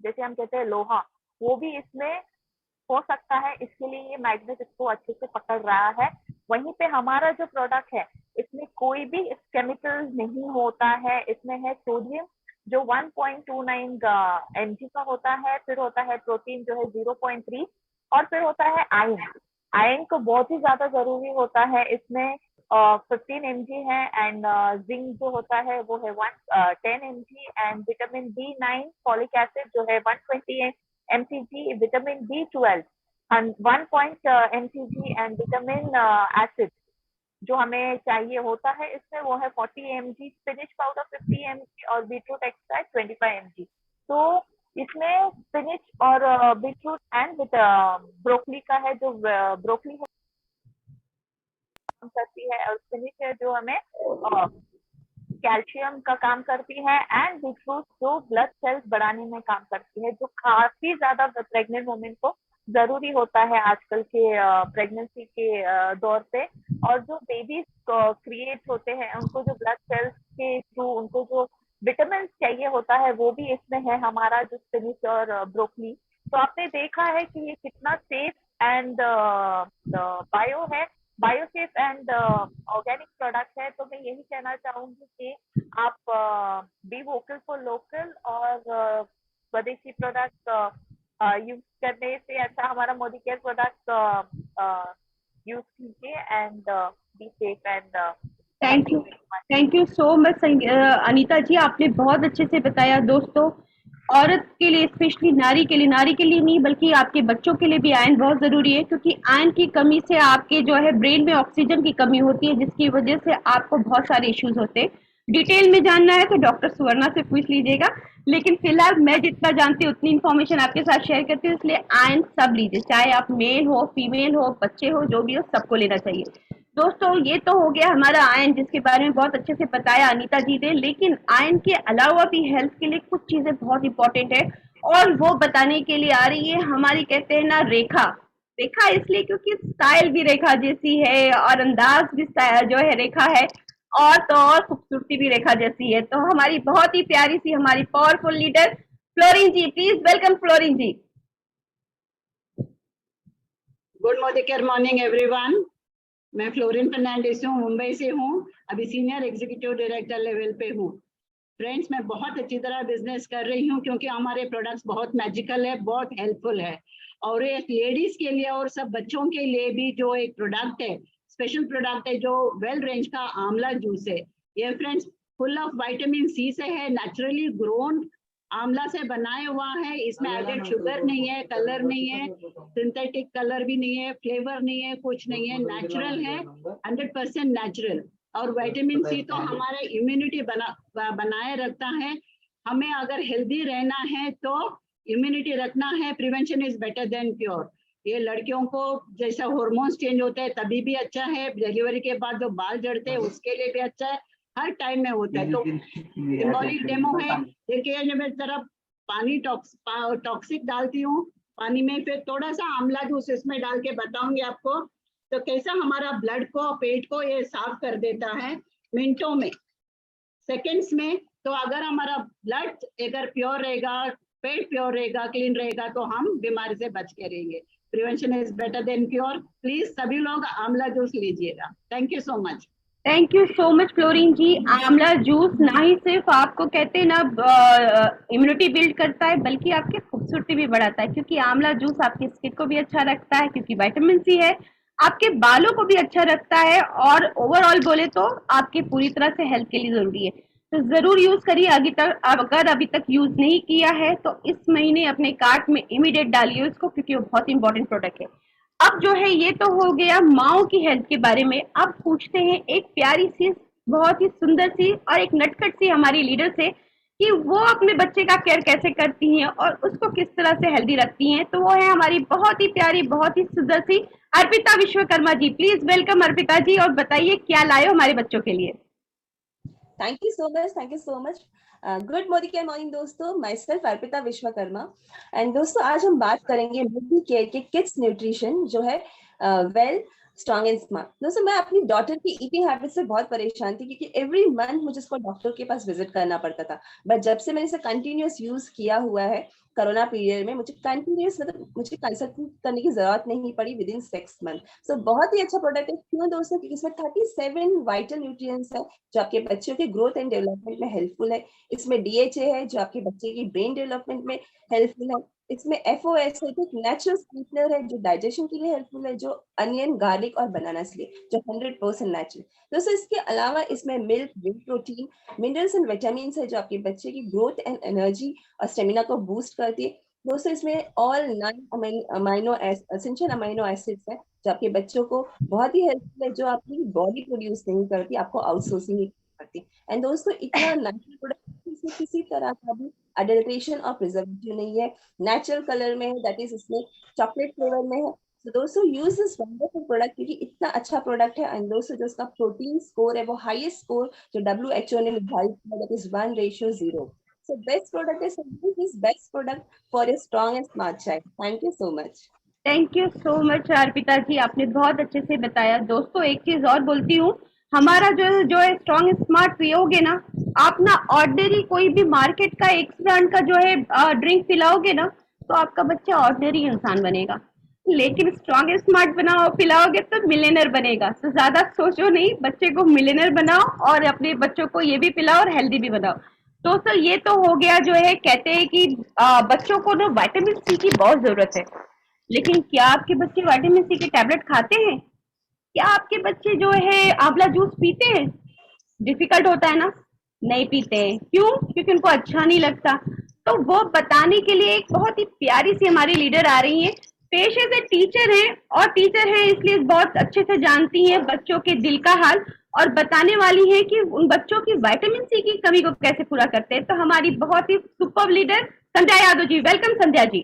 S11: जैसे हम कहते हैं लोहा, वो भी इसमें हो सकता है, इसके लिए ये मैग्नेट इसको अच्छे से पकड़ रहा है। वहीं पे हमारा जो प्रोडक्ट है, इसमें कोई भी केमिकल नहीं होता है। इसमें है सोडियम जो 1.29 mg का होता है, फिर होता है प्रोटीन जो है 0.3, और फिर होता है आयन। आयन को बहुत ही ज्यादा जरूरी होता है। इसमें 15 mg है, एंड जिंक जो होता है वो है 10 mg, and vitamin B9 folic acid जो है 120 mcg, vitamin B12 1 mcg, and vitamin acid जो हमें चाहिए होता है इसमें वो है 40 mg, स्पिनिच पाउडर 50 mg और बीटरूट एक्सट्रैक्ट 25 mg। तो इसमें स्पिनिच और बीटरूट एंड ब्रोकली का है, जो ब्रोकली है करती है, और स्पिनिच है जो हमें कैल्शियम का काम करती है, एंड बीटरूट जो ब्लड सेल्स बढ़ाने में काम करती है, जो काफी ज्यादा प्रेग्नेंट वुमेन को जरूरी होता है आजकल के प्रेगनेंसी के दौर पे। और जो बेबीज क्रिएट होते हैं उनको जो ब्लड सेल्स के थ्रू उनको जो विटामिन चाहिए होता है वो भी इसमें है हमारा जो स्पिनिच और ब्रोकली। तो आपने देखा है कि ये कितना सेफ एंड बायो है, बायोसेफ एंड ऑर्गेनिक प्रोडक्ट है। तो मैं यही कहना चाहूंगी कि आप बी वोकल फॉर लोकल, और स्वदेशी प्रोडक्ट यूज करने से अच्छा हमारा मोदी केयर प्रोडक्ट यूज कीजिए, and be safe and
S1: thank you so much Anita ji, आपने बहुत अच्छे से बताया। दोस्तों, औरत के लिए, स्पेशली नारी के लिए नहीं बल्कि आपके बच्चों के लिए भी आयरन बहुत जरूरी है, क्योंकि आयरन की कमी से आपके जो है ब्रेन में ऑक्सीजन की कमी होती है, जिसकी वजह से आपको बहुत सारे इश्यूज होते हैं। डिटेल में जानना है तो डॉक्टर सुवर्णा से पूछ लीजिएगा, लेकिन फिलहाल मैं जितना जानती हूँ उतनी इन्फॉर्मेशन आपके साथ शेयर करती हूँ। इसलिए आयरन सब लीजिए, चाहे आप मेल हो, फीमेल हो, बच्चे हो, जो भी हो, सबको लेना चाहिए। दोस्तों, ये तो हो गया हमारा आयरन, जिसके बारे में बहुत अच्छे से बताया अनीता जी ने, लेकिन आयरन के अलावा भी हेल्थ के लिए कुछ चीजें बहुत इंपॉर्टेंट है, और वो बताने के लिए आ रही है हमारी, कहते हैं ना, रेखा। रेखा इसलिए क्योंकि स्टाइल भी रेखा जैसी है, और अंदाज भी जो है रेखा है, और तो और खूबसूरती भी रेखा जैसी है। तो हमारी बहुत ही प्यारी सी, हमारी powerful leader Florin ji, please welcome Florin ji.
S12: Good Modicare morning everyone. मैं फ्लोरिन फर्नांडिस हूँ, मुंबई से हूँ, अभी सीनियर एग्जीक्यूटिव डायरेक्टर लेवल पे हूँ। फ्रेंड्स, मैं बहुत अच्छी तरह बिजनेस कर रही हूँ, क्योंकि हमारे प्रोडक्ट्स बहुत मैजिकल है, बहुत हेल्पफुल है, और एक लेडीज के लिए और सब बच्चों के लिए भी जो एक प्रोडक्ट है, स्पेशल प्रोडक्ट है, जो वेल रेंज का आंवला जूस है। ये friends full of vitamin C से है, नेचुरली ग्रोन आंवला से बनाया हुआ है। इसमें एडेड शुगर नहीं है, कलर नहीं है, सिंथेटिक कलर भी नहीं है, फ्लेवर नहीं है, कुछ नहीं है, नेचुरल है, 100% नेचुरल। और विटामिन सी तो हमारे इम्यूनिटी बनाए रखता है। हमें अगर हेल्दी रहना है तो इम्यूनिटी रखना है, prevention is better than cure. ये लड़कियों को जैसा हार्मोन्स चेंज होते हैं तभी भी अच्छा है, डिलीवरी के बाद जो बाल झड़ते हैं उसके लिए भी अच्छा है, हर टाइम में होता है। तो सिंबॉलिक डेमो है, देखिए मैं तरफ पानी टॉक्सिक डालती हूँ पानी में, फिर थोड़ा सा आंवला जूस इसमें डाल के बताऊंगी आपको तो कैसा हमारा ब्लड को, पेट को ये साफ कर देता है मिनटों में, सेकेंड्स में। तो अगर हमारा ब्लड अगर प्योर रहेगा, पेट प्योर रहेगा, क्लीन रहेगा, तो हम बीमारी से बच के रहेंगे। Prevention is better than cure. Please सभी लोग आंवला जूस लीजिएगा। Thank you so much.
S1: Thank you so much Florin ji. Amla juice ना ही सिर्फ आपको, कहते हैं ना, इम्यूनिटी बिल्ड करता है, बल्कि आपकी खूबसूरती भी बढ़ाता है, क्योंकि आंवला जूस आपकी स्किन को भी अच्छा रखता है, क्योंकि विटामिन सी है, आपके बालों को भी अच्छा रखता है, और ओवरऑल बोले तो आपकी पूरी तरह से हेल्थ के लिए जरूरी है। तो जरूर यूज करिए। अगर अभी तक यूज नहीं किया है तो इस महीने अपने कार्ट में इमीडिएट डालिए उसको, क्योंकि वो बहुत इंपॉर्टेंट प्रोडक्ट है। अब जो है, ये तो हो गया माओ की हेल्थ के बारे में। अब पूछते हैं एक प्यारी सी बहुत ही सुंदर सी और एक नटखट सी हमारी लीडर से कि वो अपने बच्चे का केयर कैसे करती हैं और उसको किस तरह से हेल्दी रखती हैं। तो वो है हमारी बहुत ही प्यारी, बहुत ही सुंदर सी अर्पिता विश्वकर्मा जी। प्लीज वेलकम अर्पिता जी, और बताइए क्या लाए हो हमारे बच्चों के लिए।
S13: Thank you so much, thank you so much. Good Modicare morning दोस्तों, myself Arpita Vishwakarma. And दोस्तों आज हम बात करेंगे मोदी केयर के किड्स न्यूट्रिशन जो है वेल स्ट्रॉन्ग एंड स्मार्ट। दोस्तों मैं अपनी डॉटर की ईटिंग हैबिट से बहुत परेशान थी क्योंकि एवरी मंथ मुझे इसको डॉक्टर के पास विजिट करना पड़ता था। बट जब से मैंने इसे कंटिन्यूअस यूज किया हुआ है कोरोना पीरियड में, मुझे कंटिन्यूअस मतलब मुझे कंसल्ट करने की जरूरत नहीं पड़ी विद इन 6 मंथ। सो बहुत ही अच्छा प्रोडक्ट है। क्यों दोस्तों? क्योंकि इसमें 37 वाइटल न्यूट्रिएंट्स है जो आपके बच्चों के ग्रोथ एंड डेवलपमेंट में हेल्पफुल है। इसमें DHA है जो आपके बच्चे की ब्रेन डेवलपमेंट में हेल्पफुल है। इसमें FOS है जो नेचुरल स्वीटनर है जो डाइजेशन के लिए हेल्पफुल है, जो अनियन, गार्लिक और बनाना से जो 100% नेचुरल। दोस्तों इसके अलावा इसमें milk, way protein, minerals and vitamin है जो आपके बच्चे की ग्रोथ एंड एनर्जी और स्टेमिना को बूस्ट करती है। दोस्तों इसमें ऑल 9 एसेंशियल अमीनो एसिड्स है जो आपके बच्चों को बहुत ही हेल्पफुल है, जो आपकी बॉडी प्रोड्यूस नहीं करती, आपको आउटसोर्सिंग करती। एंड दोस्तों इतना नेचुरल प्रोडक्ट, इसमें किसी तरह का भी अडल्ट्रेशन और प्रिजर्वेटिव नहीं है, नेचुरल कलर में है, दैट इज इसमें चॉकलेट फ्लेवर में है। तो दोस्तों यूज दिस वंडरफुल प्रोडक्ट क्योंकि इतना अच्छा प्रोडक्ट है। एंड दोस्तों जो इसका प्रोटीन स्कोर है वो हाईएस्ट स्कोर जो WHO ने निर्धारित किया, that is 1:0। So best product is best product for a strong and smart child. Thank you so much.
S1: Thank you so much Arpita ji, आपने बहुत अच्छे से बताया। दोस्तों एक चीज और बोलती हूँ, हमारा जो है स्ट्रॉन्ग स्मार्ट पियोगे ना, आप ना ऑर्डिनरी कोई भी मार्केट का एक ब्रांड का जो है ड्रिंक पिलाओगे ना, तो आपका बच्चा ऑर्डिनरी इंसान बनेगा। लेकिन स्ट्रॉन्ग स्मार्ट बनाओ पिलाओगे तो मिलियनर बनेगा। तो ज्यादा सोचो नहीं, बच्चे को मिलियनर बनाओ और अपने बच्चों को ये भी पिलाओ और हेल्दी भी बनाओ। दोस्तों ये तो हो गया जो है, कहते हैं कि बच्चों को ना विटामिन सी की बहुत जरूरत है। लेकिन क्या आपके बच्चे विटामिन सी की टैबलेट खाते हैं? क्या आपके बच्चे जो है आंवला जूस पीते हैं? डिफिकल्ट होता है ना, नहीं पीते हैं। क्यों? क्योंकि उनको अच्छा नहीं लगता। तो वो बताने के लिए एक बहुत ही प्यारी सी हमारी लीडर आ रही है। पेशे से टीचर है और टीचर है इसलिए बहुत अच्छे से जानती हैं बच्चों के दिल का हाल, और बताने वाली है कि उन बच्चों की विटामिन सी की कमी को कैसे पूरा करते हैं। तो हमारी बहुत ही super leader Sandhya Yadav ji, welcome Sandhya ji.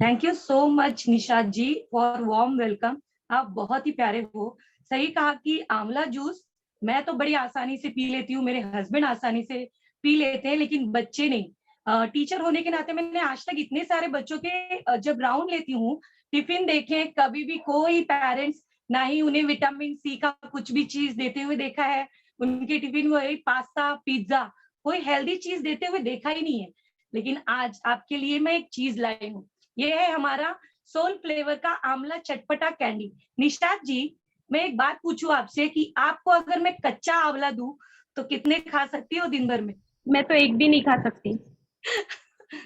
S14: Thank you so much Nishad ji for warm welcome. आप बहुत ही प्यारे हो। सही कहा कि आंवला जूस मैं तो बड़ी आसानी से पी लेती हूँ, मेरे हस्बैंड आसानी से पी लेते हैं, लेकिन बच्चे नहीं। टीचर होने के नाते मैंने आज तक इतने सारे बच्चों के जब राउंड लेती हूँ, टिफिन देखे, कभी भी कोई पेरेंट्स ना ही उन्हें विटामिन सी का कुछ भी चीज देते हुए देखा है। उनके टिफिन वही पास्ता, पिज्जा, कोई हेल्दी चीज देते हुए देखा ही नहीं है। लेकिन आज आपके लिए मैं एक चीज लाई हूँ। ये है हमारा सोल फ्लेवर का आंवला चटपटा कैंडी। निशाद जी, मैं एक बात पूछूं आपसे कि आपको अगर मैं कच्चा आंवला दूं तो कितने खा सकती हो दिन भर में?
S1: मैं तो एक भी नहीं खा सकती।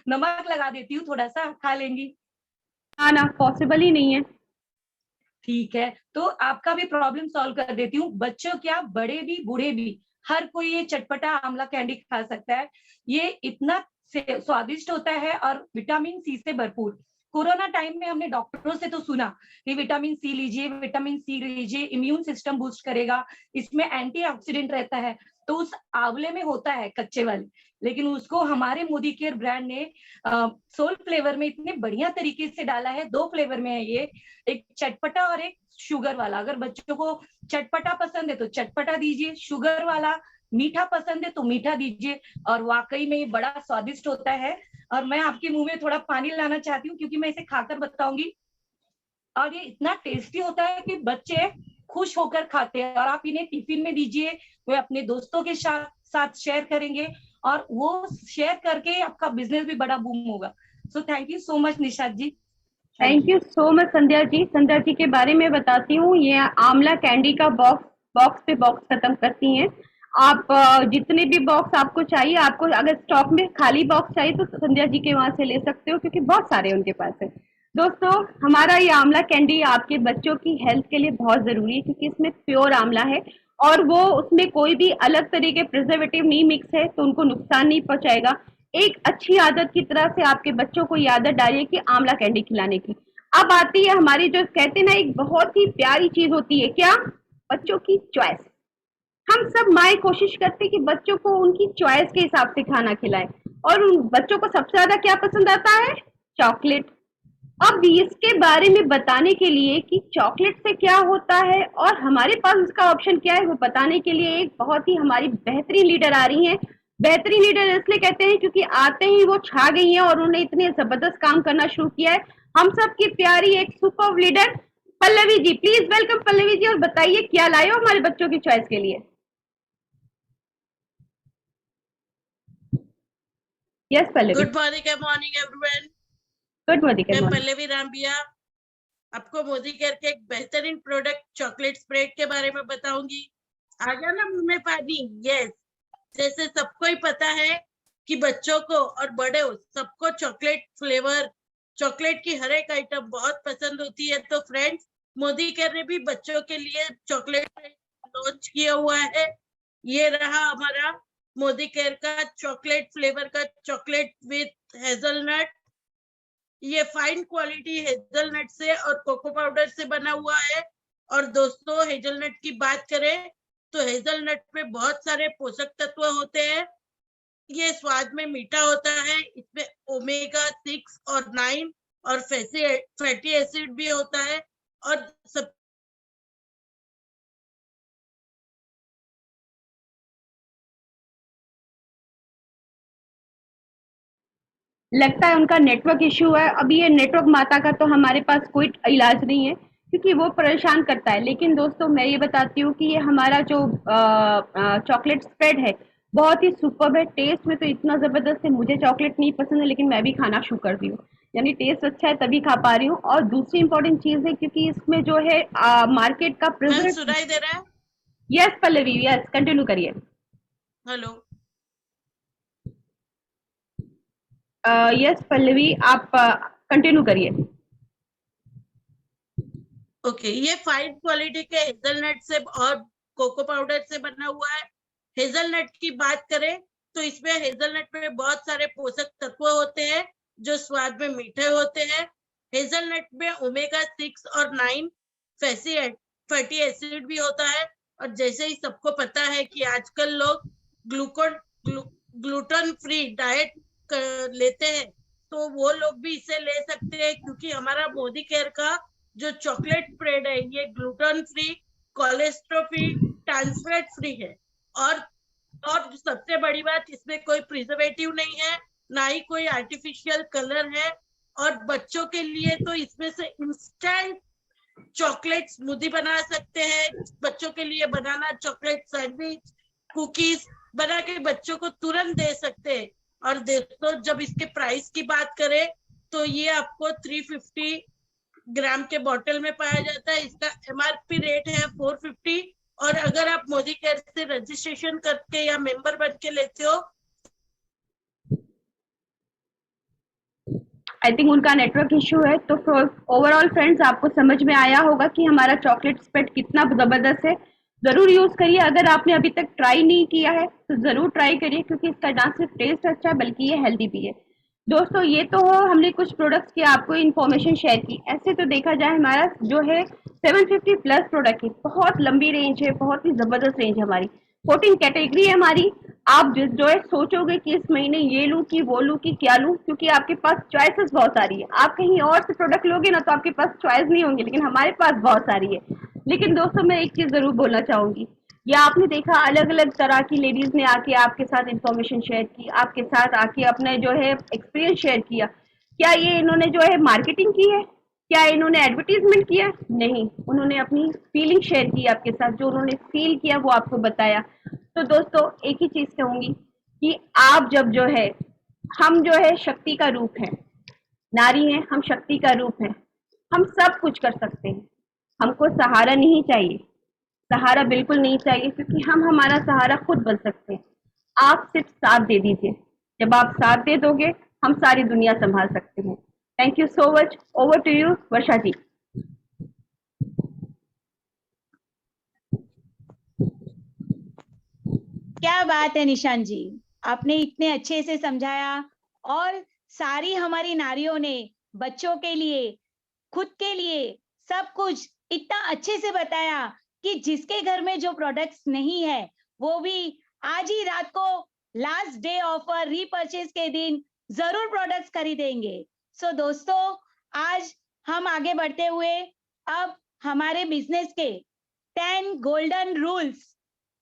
S14: नमक लगा देती हूँ, थोड़ा सा खा लेंगी?
S1: हाँ ना, पॉसिबल ही नहीं है।
S14: ठीक है, तो आपका भी प्रॉब्लम सॉल्व कर देती हूँ। बच्चों क्या, बड़े भी बूढ़े भी, हर कोई ये चटपटा आंवला कैंडी खा सकता है। ये इतना स्वादिष्ट होता है और विटामिन सी से भरपूर। कोरोना टाइम में हमने डॉक्टरों से तो सुना कि विटामिन सी लीजिए, विटामिन सी लीजिए, इम्यून सिस्टम बूस्ट करेगा, इसमें एंटीऑक्सीडेंट रहता है। तो उस आंवले में होता है कच्चे वाले, लेकिन उसको हमारे मोदी केयर ब्रांड ने सोल फ्लेवर में इतने बढ़िया तरीके से डाला है। 2 फ्लेवर में है ये, एक चटपटा और एक शुगर वाला। अगर बच्चों को चटपटा पसंद है तो चटपटा दीजिए, शुगर वाला मीठा पसंद है तो मीठा दीजिए, और वाकई में ये बड़ा स्वादिष्ट होता है। और मैं आपके मुंह में थोड़ा पानी लाना चाहती हूँ क्योंकि मैं इसे खाकर बताऊंगी। और ये इतना टेस्टी होता है कि बच्चे खुश होकर खाते हैं। और आप इन्हें टिफिन में दीजिए, वे अपने दोस्तों के साथ शेयर करेंगे और वो शेयर करके आपका बिजनेस भी बड़ा बूम होगा। So thank you so much Nishad ji.
S1: Thank you so much Sandhya ji. Sandhya ji के बारे में बताती हूँ, ये आंवला कैंडी का बॉक्स पे बॉक्स खत्म करती हैं। आप जितने भी बॉक्स आपको चाहिए, आपको अगर स्टॉक में खाली बॉक्स चाहिए तो संध्या जी के वहां से ले सकते हो, क्योंकि बहुत सारे उनके पास है। दोस्तों हमारा ये आंवला कैंडी आपके बच्चों की हेल्थ के लिए बहुत जरूरी है, क्योंकि इसमें प्योर आंवला है और वो उसमें कोई भी अलग तरीके प्रिजर्वेटिव नहीं मिक्स है, तो उनको नुकसान नहीं पहुंचाएगा। एक अच्छी आदत की तरह से आपके बच्चों को ये आदत डालिए कि आंवला कैंडी खिलाने की। अब आती है हमारी जो कहते हैं ना, एक बहुत ही प्यारी चीज होती है, क्या बच्चों की चॉइस। हम सब माएँ कोशिश करते हैं कि बच्चों को उनकी चॉइस के हिसाब से खाना खिलाएं, और उन बच्चों को सबसे ज्यादा क्या पसंद आता है? चॉकलेट। अब इसके बारे में बताने के लिए कि चॉकलेट से क्या होता है और हमारे पास उसका ऑप्शन क्या है, वो बताने के लिए एक बहुत ही हमारी बेहतरीन लीडर आ रही हैं। बेहतरीन लीडर इसलिए कहते हैं क्योंकि आते ही वो छा गई हैं और उन्होंने इतने जबरदस्त काम करना शुरू किया है। हम सब की प्यारी एक super leader Pallavi ji, please welcome Pallavi ji, और बताइए क्या लाए हो हमारे बच्चों की चॉइस के लिए। Yes Pallavi.
S15: Good morning everyone.
S1: Good morning.
S15: मैं पल्लवी रामबिया आपको मोदी केयर के एक बेहतरीन प्रोडक्ट चॉकलेट स्प्रेड के बारे में बताऊंगी। आ गया ना मुंह में पानी? यस। जैसे सबको ही पता है कि बच्चों को और बड़े हो सबको चॉकलेट फ्लेवर, चॉकलेट की हर एक आइटम बहुत पसंद होती है। तो फ्रेंड्स, मोदी केयर ने भी बच्चों के लिए चॉकलेट लॉन्च किया हुआ है। ये रहा हमारा मोदी केयर का चॉकलेट फ्लेवर का चॉकलेट विथ हेजलनट। ये फाइन क्वालिटी हेजलनट से और कोको पाउडर से बना हुआ है। और दोस्तों, हेजलनट की बात करें तो हेजलनट में बहुत सारे पोषक तत्व होते हैं। ये स्वाद में मीठा होता है। इसमें ओमेगा 6 और 9 और फैटी एसिड भी होता है। और सब
S1: लगता है उनका नेटवर्क इश्यू है। अभी ये नेटवर्क माता का तो हमारे पास कोई इलाज नहीं है क्योंकि वो परेशान करता है। लेकिन दोस्तों, मैं ये बताती हूँ कि ये हमारा जो चॉकलेट स्प्रेड है बहुत ही सुपर्ब है। टेस्ट में तो इतना जबरदस्त है। मुझे चॉकलेट नहीं पसंद है लेकिन मैं भी खाना शुरू कर दी हूँ, यानी टेस्ट अच्छा है तभी खा पा रही हूँ। और दूसरी इंपॉर्टेंट चीज है क्योंकि इसमें जो है मार्केट का प्रिजर्वेटिव।
S15: सुनाई दे रहा है?
S1: यस पल्लवी, यस कंटिन्यू करिए।
S15: हेलो।
S1: यस पल्लवी, आप कंटिन्यू करिए।
S15: ओके, ये फाइन क्वालिटी के हेजलनट से और कोको पाउडर से बना हुआ है। हेजलनट की बात करें तो इसमें हेजलनट में बहुत सारे पोषक तत्व होते हैं जो स्वाद में मीठे होते हैं। हेजलनट में ओमेगा 6 और 9 फैटी एसिड भी होता है। और जैसे ही सबको पता है कि आजकल लोग ग्लूटेन फ्री डाइट लेते हैं, तो वो लोग भी इसे ले सकते हैं क्योंकि हमारा मोदी केयर का जो चॉकलेट स्प्रेड है ये gluten free, cholesterol free, trans fat free है। और सबसे बड़ी बात, इसमें कोई प्रिजर्वेटिव नहीं है, ना ही कोई आर्टिफिशियल कलर है। और बच्चों के लिए तो इसमें से इंस्टेंट चॉकलेट स्मूदी बना सकते हैं। बच्चों के लिए बनाना चॉकलेट सैंडविच, कुकीज बना के बच्चों को तुरंत दे सकते हैं। और दोस्तों, जब इसके प्राइस की बात करें तो ये आपको 350 ग्राम के बॉटल में पाया जाता है। इसका MRP रेट है 450। और अगर आप मोदी केयर से रजिस्ट्रेशन करके या मेंबर बन के लेते हो,
S1: आई थिंक उनका नेटवर्क इश्यू है। तो ओवरऑल फ्रेंड्स, आपको समझ में आया होगा कि हमारा चॉकलेट स्प्रेड कितना जबरदस्त है। जरूर यूज करिए। अगर आपने अभी तक ट्राई नहीं किया है तो जरूर ट्राई करिए क्योंकि इसका ना सिर्फ टेस्ट अच्छा है बल्कि ये हेल्दी भी है। दोस्तों, ये तो हमने कुछ प्रोडक्ट्स की आपको इन्फॉर्मेशन शेयर की। ऐसे तो देखा जाए हमारा जो है 750 प्लस प्रोडक्ट की बहुत लंबी रेंज है, बहुत ही जबरदस्त रेंज है हमारी। 14 कैटेगरी है हमारी। आप जो है सोचोगे कि इस महीने ये लूं कि वो लूं कि क्या लूं, क्योंकि आपके पास चॉइसेस बहुत सारी है। आप कहीं और से प्रोडक्ट लोगे ना तो आपके पास चॉइस नहीं होंगी, लेकिन हमारे पास बहुत सारी है। लेकिन दोस्तों, मैं एक चीज जरूर बोलना चाहूंगी, या आपने देखा अलग अलग तरह की लेडीज ने आके आपके साथ इंफॉर्मेशन शेयर की, आपके साथ आके अपने जो है एक्सपीरियंस शेयर किया। क्या ये इन्होंने जो है मार्केटिंग की है? क्या इन्होंने एडवर्टीजमेंट किया? नहीं, उन्होंने अपनी फीलिंग शेयर की आपके साथ। जो उन्होंने फील किया वो आपको बताया। तो दोस्तों, एक ही चीज कहूंगी कि आप जब जो है, हम जो है शक्ति का रूप है, नारी है, हम शक्ति का रूप है, हम सब कुछ कर सकते हैं। हमको सहारा नहीं चाहिए, सहारा बिल्कुल नहीं चाहिए, क्योंकि हम हमारा सहारा खुद बन सकते हैं। आप सिर्फ साथ दे दीजिए। जब आप साथ दे दोगे हम सारी दुनिया संभाल सकते हैं। Thank you so much. Over to you Varsha ji.
S2: क्या बात है निशान जी, आपने इतने अच्छे से समझाया और सारी हमारी नारियों ने बच्चों के लिए, खुद के लिए सब कुछ इतना अच्छे से बताया कि जिसके घर में जो प्रोडक्ट्स नहीं है वो भी आज ही रात को लास्ट डे ऑफर रीपर्चेज के दिन जरूर प्रोडक्ट्स खरीदेंगे। सो दोस्तों, आज हम आगे बढ़ते हुए अब हमारे बिजनेस के 10 गोल्डन रूल्स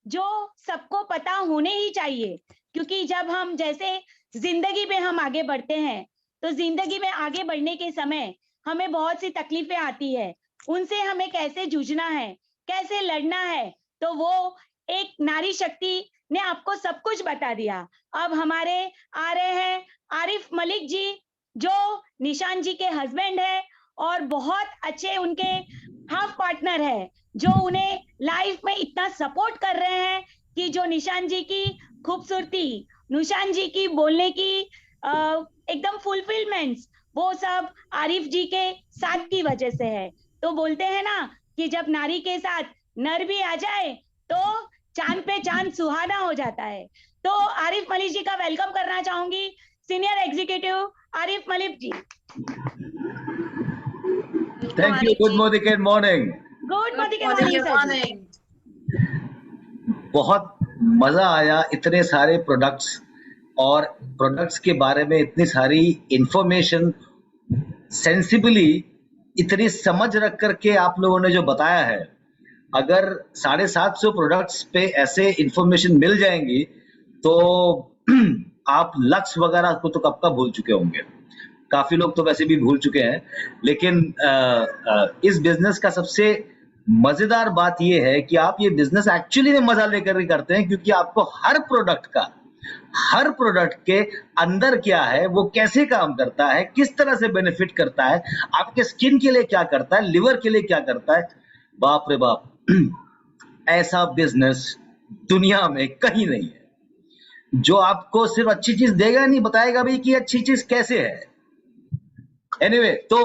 S2: जो सबको पता होने ही चाहिए, क्योंकि जब हम जैसे जिंदगी में हम आगे बढ़ते हैं तो जिंदगी में आगे बढ़ने के समय हमें बहुत सी तकलीफें आती है, उनसे हमें कैसे जूझना है, कैसे लड़ना है, तो वो एक नारी शक्ति ने आपको सब कुछ बता दिया। अब हमारे आ रहे हैं आरिफ मलिक जी, जो निशान जी के हस्बैंड है और बहुत अच्छे उनके हाफ पार्टनर है, जो उन्हें लाइफ में इतना सपोर्ट कर रहे हैं कि जो निशान जी की खूबसूरती, निशान जी की बोलने की एकदम फुलफिलमेंट्स, वो सब आरिफ जी के साथ की वजह से है। तो बोलते हैं ना कि जब नारी के साथ नर भी आ जाए तो चांद पे चांद सुहाना हो जाता है। तो आरिफ मलिक जी का वेलकम करना चाहूंगी, senior executive Arif Malik ji.
S16: Thank you. Good Modi morning.
S2: Good Modi morning.
S16: बहुत मजा आया, इतने सारे प्रोडक्ट्स और प्रोडक्ट्स के बारे में इतनी सारी इंफॉर्मेशन सेंसिबली इतनी समझ रख करके आप लोगों ने जो बताया है। अगर 750 प्रोडक्ट्स पे ऐसे इंफॉर्मेशन मिल जाएंगी तो आप लक्स वगैरह को तो कब का भूल चुके होंगे। काफी लोग तो वैसे भी भूल चुके हैं, लेकिन इस बिजनेस का सबसे मजेदार बात यह है कि आप ये बिजनेस एक्चुअली में मजा लेकर ही करते हैं, क्योंकि आपको हर प्रोडक्ट के अंदर क्या है, वो कैसे काम करता है, किस तरह से बेनिफिट करता है, आपके स्किन के लिए क्या करता है, लिवर के लिए क्या करता है। बाप रे बाप, ऐसा बिजनेस दुनिया में कहीं नहीं है जो आपको सिर्फ अच्छी चीज देगा नहीं, बताएगा भी कि अच्छी चीज कैसे है। एनीवे, तो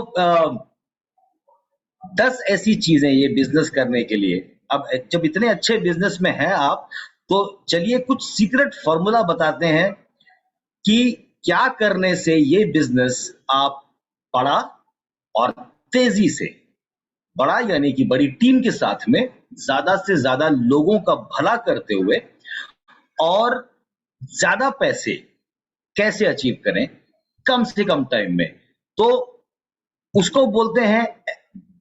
S16: 10 ऐसी चीजें ये बिजनेस करने के लिए। अब जब इतने अच्छे बिजनेस में हैं आप, तो चलिए कुछ सीक्रेट फॉर्मूला बताते हैं कि क्या करने से ये बिजनेस आप बड़ा और तेजी से, बड़ा यानी कि बड़ी टीम के साथ में ज्यादा से ज्यादा लोगों का भला करते हुए और ज्यादा पैसे कैसे अचीव करें कम से कम टाइम में। तो उसको बोलते हैं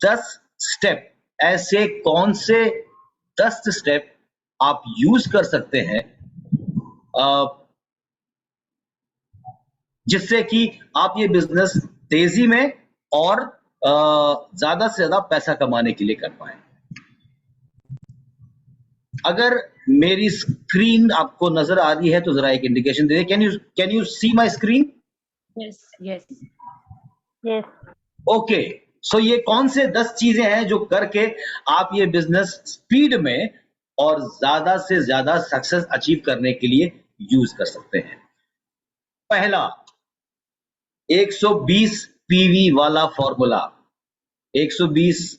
S16: 10 स्टेप। ऐसे कौन से 10 स्टेप आप यूज कर सकते हैं जिससे कि आप ये बिजनेस तेजी में और ज्यादा से ज्यादा पैसा कमाने के लिए कर पाए। अगर मेरी स्क्रीन आपको नजर आ रही है तो जरा एक इंडिकेशन दे। Can you see my screen?
S2: Yes yes
S8: yes.
S16: Okay, so ये कौन से 10 चीजें हैं जो करके आप ये बिजनेस स्पीड में और ज्यादा से ज्यादा सक्सेस अचीव करने के लिए यूज कर सकते हैं। पहला, 120 पीवी वाला फॉर्मूला, 120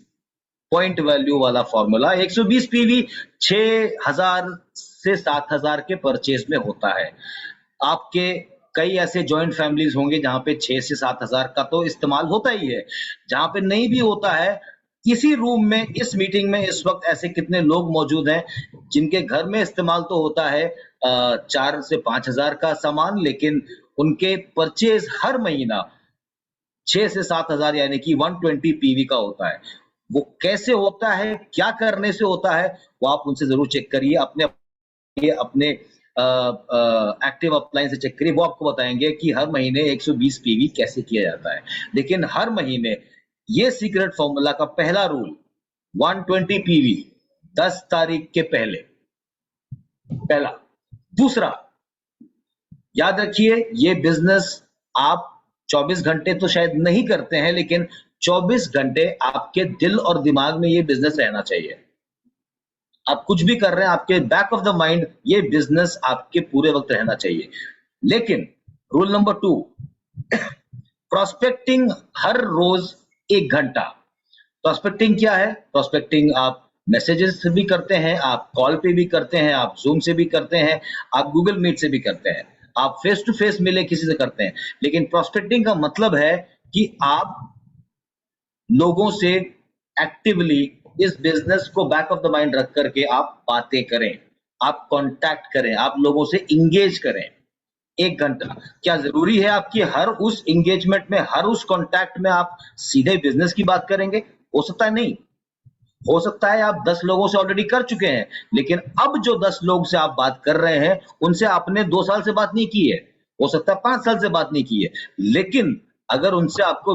S16: पॉइंट वैल्यू वाला फॉर्मूला। 120 पीवी 6000 से 7000 के परचेज में होता है। आपके कई ऐसे जॉइंट फैमिलीज होंगे जहां पे 6 से 7000 का तो इस्तेमाल होता ही है। जहां पे नहीं भी होता है, इसी रूम में, इस मीटिंग में इस वक्त ऐसे कितने लोग मौजूद हैं जिनके घर में इस्तेमाल तो होता है 4 से 5000 का सामान, लेकिन उनके परचेज हर महीना 6 से 7000 यानी कि 120 पीवी का होता है। वो कैसे होता है, क्या करने से होता है, वो आप उनसे जरूर चेक करिए। अपने एक्टिव अपलाइन से चेक करिए, वो आपको बताएंगे कि हर महीने 120 पीवी कैसे किया जाता है। लेकिन हर महीने ये सीक्रेट फॉर्मूला का पहला रूल 120 पीवी 10 तारीख के पहले, पहला। दूसरा, याद रखिए ये बिजनेस आप 24 घंटे तो शायद नहीं करते हैं, लेकिन 24 घंटे आपके दिल और दिमाग में ये बिजनेस रहना चाहिए। आप कुछ भी कर रहे हैं, आपके बैक ऑफ द माइंड ये बिजनेस आपके पूरे वक्त रहना चाहिए। लेकिन रूल नंबर 2, प्रोस्पेक्टिंग हर रोज 1 घंटा। प्रोस्पेक्टिंग क्या है? प्रोस्पेक्टिंग आप मैसेजेस से भी करते हैं, आप कॉल पे भी करते हैं, आप जूम से भी करते हैं, आप गूगल मीट से भी करते हैं, आप फेस टू फेस मिले किसी से करते हैं। लेकिन प्रोस्पेक्टिंग का मतलब है कि आप लोगों से एक्टिवली इस बिजनेस को बैक ऑफ द माइंड रख करके आप बातें करें, आप कांटेक्ट करें, आप लोगों से इंगेज करें। 1 घंटा क्या जरूरी है आपकी हर उस इंगेजमेंट में, हर उस कांटेक्ट में आप सीधे बिजनेस की बात करेंगे? हो सकता है नहीं, हो सकता है आप 10 लोगों से ऑलरेडी कर चुके हैं, लेकिन अब जो 10 लोग से आप बात कर रहे हैं उनसे आपने 2 साल से बात नहीं की है, हो सकता है 5 साल से बात नहीं की है। लेकिन अगर उनसे आपको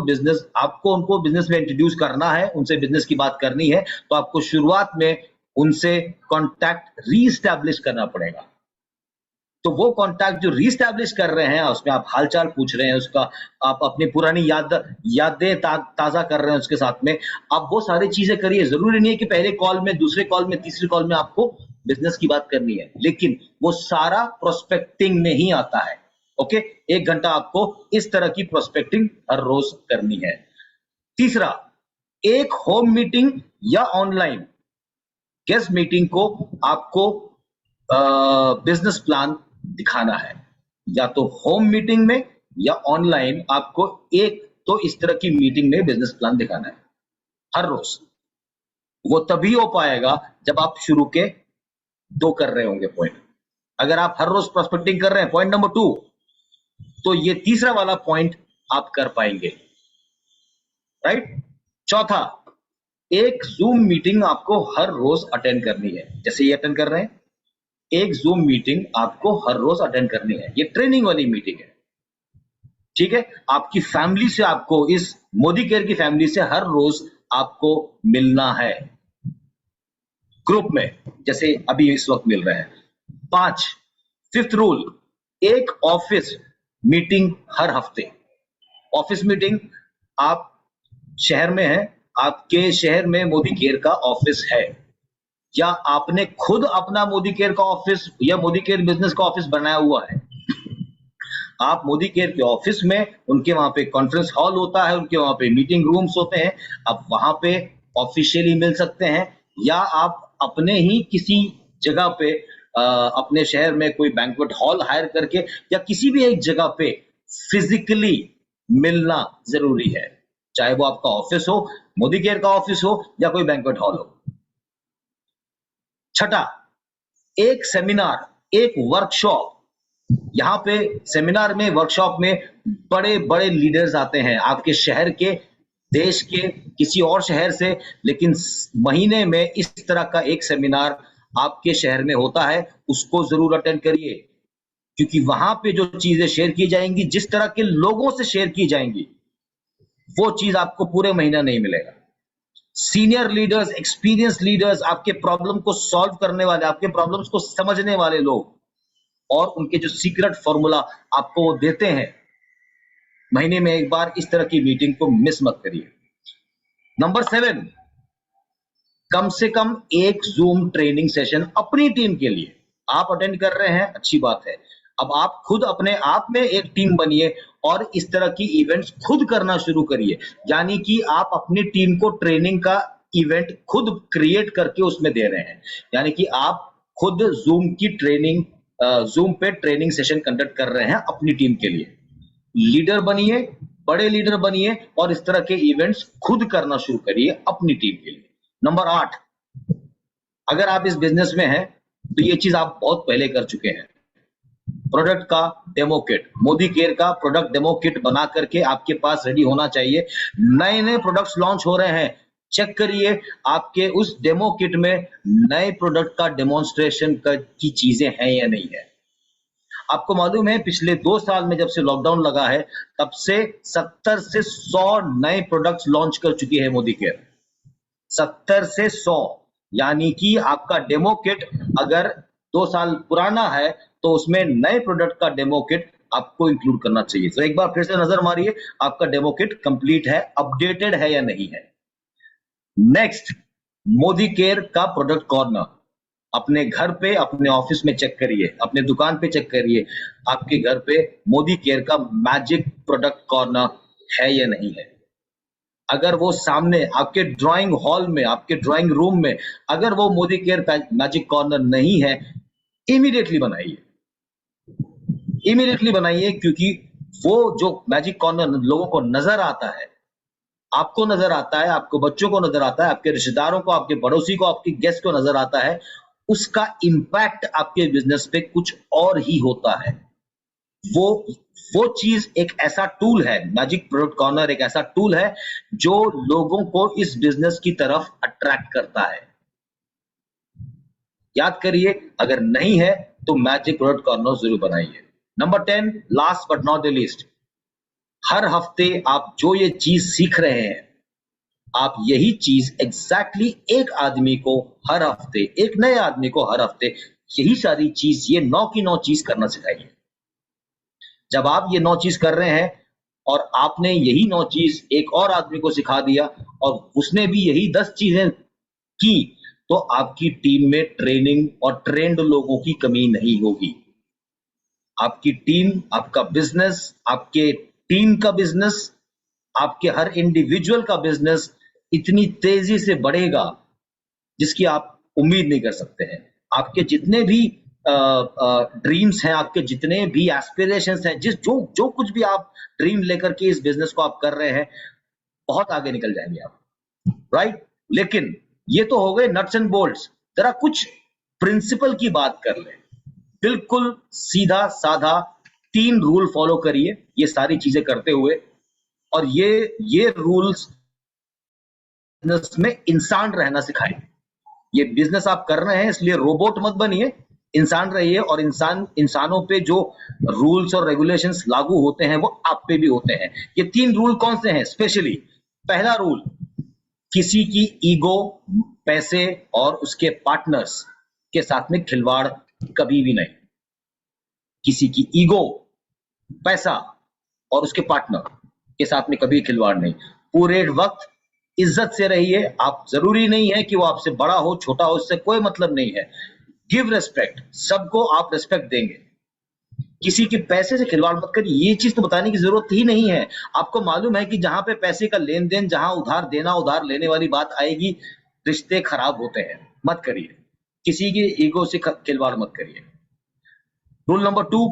S16: उनको बिजनेस में इंट्रोड्यूस करना है, उनसे बिजनेस की बात करनी है, तो आपको शुरुआत में उनसे कांटेक्ट रीएस्टैब्लिश करना पड़ेगा। तो वो कांटेक्ट जो रीएस्टैब्लिश कर रहे हैं, उसमें आप हालचाल पूछ रहे हैं, उसका आप अपनी पुरानी यादें ताजा कर रहे हैं उसके साथ में, आप वो सारी चीजें करिए। जरूरी नहीं है कि पहले कॉल में, दूसरे कॉल में, तीसरे कॉल में आपको बिजनेस की बात करनी है, लेकिन वो सारा प्रोस्पेक्टिंग में ही आता है। ओके, 1 घंटा आपको इस तरह की प्रोस्पेक्टिंग हर रोज करनी है। तीसरा, एक होम मीटिंग या ऑनलाइन गेस्ट मीटिंग को आपको बिजनेस प्लान दिखाना है, या तो होम मीटिंग में या ऑनलाइन आपको एक तो इस तरह की मीटिंग में बिजनेस प्लान दिखाना है हर रोज। वो तभी हो पाएगा जब आप शुरू के 2 कर रहे होंगे पॉइंट। अगर आप हर रोज प्रोस्पेक्टिंग कर रहे हैं, पॉइंट नंबर 2, तो ये तीसरा वाला पॉइंट आप कर पाएंगे, राइट। चौथा, एक जूम मीटिंग आपको हर रोज अटेंड करनी है, जैसे ये अटेंड कर रहे हैं। एक जूम मीटिंग आपको हर रोज अटेंड करनी है, ये ट्रेनिंग वाली मीटिंग है, ठीक है। आपकी फैमिली से, आपको इस मोदी केयर की फैमिली से हर रोज आपको मिलना है, ग्रुप में, जैसे अभी इस वक्त मिल रहे हैं। 5, 5th रूल, एक ऑफिस मीटिंग हर हफ्ते। ऑफिस मीटिंग, आप शहर में हैं, आपके शहर में मोदी केयर का ऑफिस है, या आपने खुद अपना मोदी केयर का ऑफिस या मोदी केयर बिजनेस का ऑफिस बनाया हुआ है। आप मोदी केयर के ऑफिस में, उनके वहां पे कॉन्फ्रेंस हॉल होता है, उनके वहां पे मीटिंग रूम्स होते हैं, आप वहां पे ऑफिशियली मिल सकते हैं, या आप अपने ही किसी जगह पे अपने शहर में कोई बैंक्वेट हॉल हायर करके या किसी भी एक जगह पे फिजिकली मिलना जरूरी है, चाहे वो आपका ऑफिस हो, मोदी केयर का ऑफिस हो, या कोई बैंक्वेट हॉल हो। छठा, एक सेमिनार, एक वर्कशॉप। यहाँ पे सेमिनार में, वर्कशॉप में बड़े बड़े लीडर्स आते हैं आपके शहर के, देश के, किसी और शहर से, लेकिन महीने में इस तरह का एक सेमिनार आपके शहर में होता है, उसको जरूर अटेंड करिए, क्योंकि वहां पे जो चीजें शेयर की जाएंगी, जिस तरह के लोगों से शेयर की जाएंगी, वो चीज आपको पूरे महीना नहीं मिलेगा। सीनियर लीडर्स, एक्सपीरियंस लीडर्स, आपके प्रॉब्लम को सॉल्व करने वाले, आपके प्रॉब्लम्स को समझने वाले लोग, और उनके जो सीक्रेट फॉर्मूला आपको वो देते हैं, महीने में एक बार इस तरह की मीटिंग को मिस मत करिए। नंबर 7, कम से कम एक जूम ट्रेनिंग सेशन अपनी टीम के लिए आप अटेंड कर रहे हैं, अच्छी बात है। अब आप खुद अपने आप में एक टीम बनिए और इस तरह की इवेंट्स खुद करना शुरू करिए, यानी कि आप अपनी टीम को ट्रेनिंग का इवेंट खुद क्रिएट करके उसमें दे रहे हैं, यानी कि आप खुद जूम की ट्रेनिंग, जूम पे ट्रेनिंग सेशन कंडक्ट कर रहे हैं अपनी टीम के लिए। लीडर बनिए, बड़े लीडर बनिए, और इस तरह के इवेंट्स खुद करना शुरू करिए अपनी टीम के लिए। नंबर 8, अगर आप इस बिजनेस में हैं तो ये चीज आप बहुत पहले कर चुके हैं, प्रोडक्ट का डेमो किट, मोदी केयर का प्रोडक्ट डेमो किट बना करके आपके पास रेडी होना चाहिए। नए नए प्रोडक्ट्स लॉन्च हो रहे हैं, चेक करिए आपके उस डेमो किट में नए प्रोडक्ट का डेमोन्स्ट्रेशन की चीजें हैं या नहीं है। आपको मालूम है पिछले 2 साल में जब से लॉकडाउन लगा है, तब से 70 से 100 नए प्रोडक्ट्स लॉन्च कर चुकी है मोदी केयर। 70 से 100, यानी कि आपका डेमो किट अगर 2 साल पुराना है तो उसमें नए प्रोडक्ट का डेमो किट आपको इंक्लूड करना चाहिए। तो एक बार फिर से नजर मारिए, आपका डेमो किट कंप्लीट है, अपडेटेड है या नहीं है। नेक्स्ट, मोदी केयर का प्रोडक्ट कॉर्नर अपने घर पे, अपने ऑफिस में चेक करिए, अपने दुकान पे चेक करिए, आपके घर पे मोदी केयर का मैजिक प्रोडक्ट कॉर्नर है या नहीं है। अगर वो सामने आपके ड्राइंग हॉल में, आपके ड्राइंग रूम में अगर वो मोदी केयर मैजिक कॉर्नर नहीं है, इमीडिएटली बनाइए, इमीडिएटली बनाइए, क्योंकि वो जो मैजिक कॉर्नर लोगों को नजर आता है, आपको नजर आता है, आपको बच्चों को नजर आता है, आपके रिश्तेदारों को, आपके पड़ोसी को, आपके गेस्ट को नजर आता है, उसका इंपैक्ट आपके बिजनेस पे कुछ और ही होता है। वो चीज एक ऐसा टूल है, मैजिक प्रोडक्ट कॉर्नर एक ऐसा टूल है जो लोगों को इस बिजनेस की तरफ अट्रैक्ट करता है। याद करिए, अगर नहीं है तो मैजिक प्रोडक्ट कॉर्नर जरूर बनाइए। Number 10, last but not the least, हर हफ्ते आप जो ये चीज सीख रहे हैं, आप यही चीज एग्जैक्टली एक आदमी को हर हफ्ते, एक नए आदमी को हर हफ्ते यही सारी चीज, ये 9 की 9 चीज करना सिखाइए। जब आप ये 9 चीज कर रहे हैं और आपने यही 9 चीज एक और आदमी को सिखा दिया और उसने भी यही 10 चीजें की, तो आपकी टीम में ट्रेनिंग और ट्रेंड लोगों की कमी नहीं होगी। आपकी टीम, आपका बिजनेस, आपके टीम का बिजनेस, आपके हर इंडिविजुअल का बिजनेस इतनी तेजी से बढ़ेगा जिसकी आप उम्मीद नहीं कर सकते हैं। आपके जितने भी ड्रीम्स हैं, आपके जितने भी एस्पिरेशंस हैं, जो कुछ भी आप ड्रीम लेकर के इस बिजनेस को आप कर रहे हैं, बहुत आगे निकल जाएंगे आप, राइट? लेकिन ये तो हो गए नट्स एंड बोल्ट्स। जरा कुछ प्रिंसिपल की बात कर लें। बिल्कुल सीधा साधा 3 रूल फॉलो करिए ये सारी चीजें करते हुए, और ये रूल्स बिजनेस में इंसान रहना सिखाएं। ये बिजनेस आप कर रहे हैं इसलिए रोबोट मत बनिए, इंसान रहिए, और इंसानों पे जो रूल्स और रेगुलेशंस लागू होते हैं वो आप पे भी होते हैं। ये 3 रूल कौन से हैं स्पेशली? पहला रूल, किसी की ईगो, पैसे और उसके पार्टनर्स के साथ में खिलवाड़ कभी भी नहीं। किसी की ईगो, पैसा और उसके पार्टनर के साथ में कभी खिलवाड़ नहीं। पूरे वक्त इज्जत से रहिए। आप, जरूरी नहीं है कि वो आपसे बड़ा हो छोटा हो, इससे कोई मतलब नहीं है। गिव रेस्पेक्ट, सबको आप रेस्पेक्ट देंगे। किसी के पैसे से खिलवाड़ मत करिए, ये चीज तो बताने की जरूरत ही नहीं है। आपको मालूम है कि जहां पे पैसे का लेन देन, जहां उधार देना उधार लेने वाली बात आएगी, रिश्ते खराब होते हैं। मत करिए, किसी की ईगो से खिलवाड़ मत करिए। रूल नंबर 2,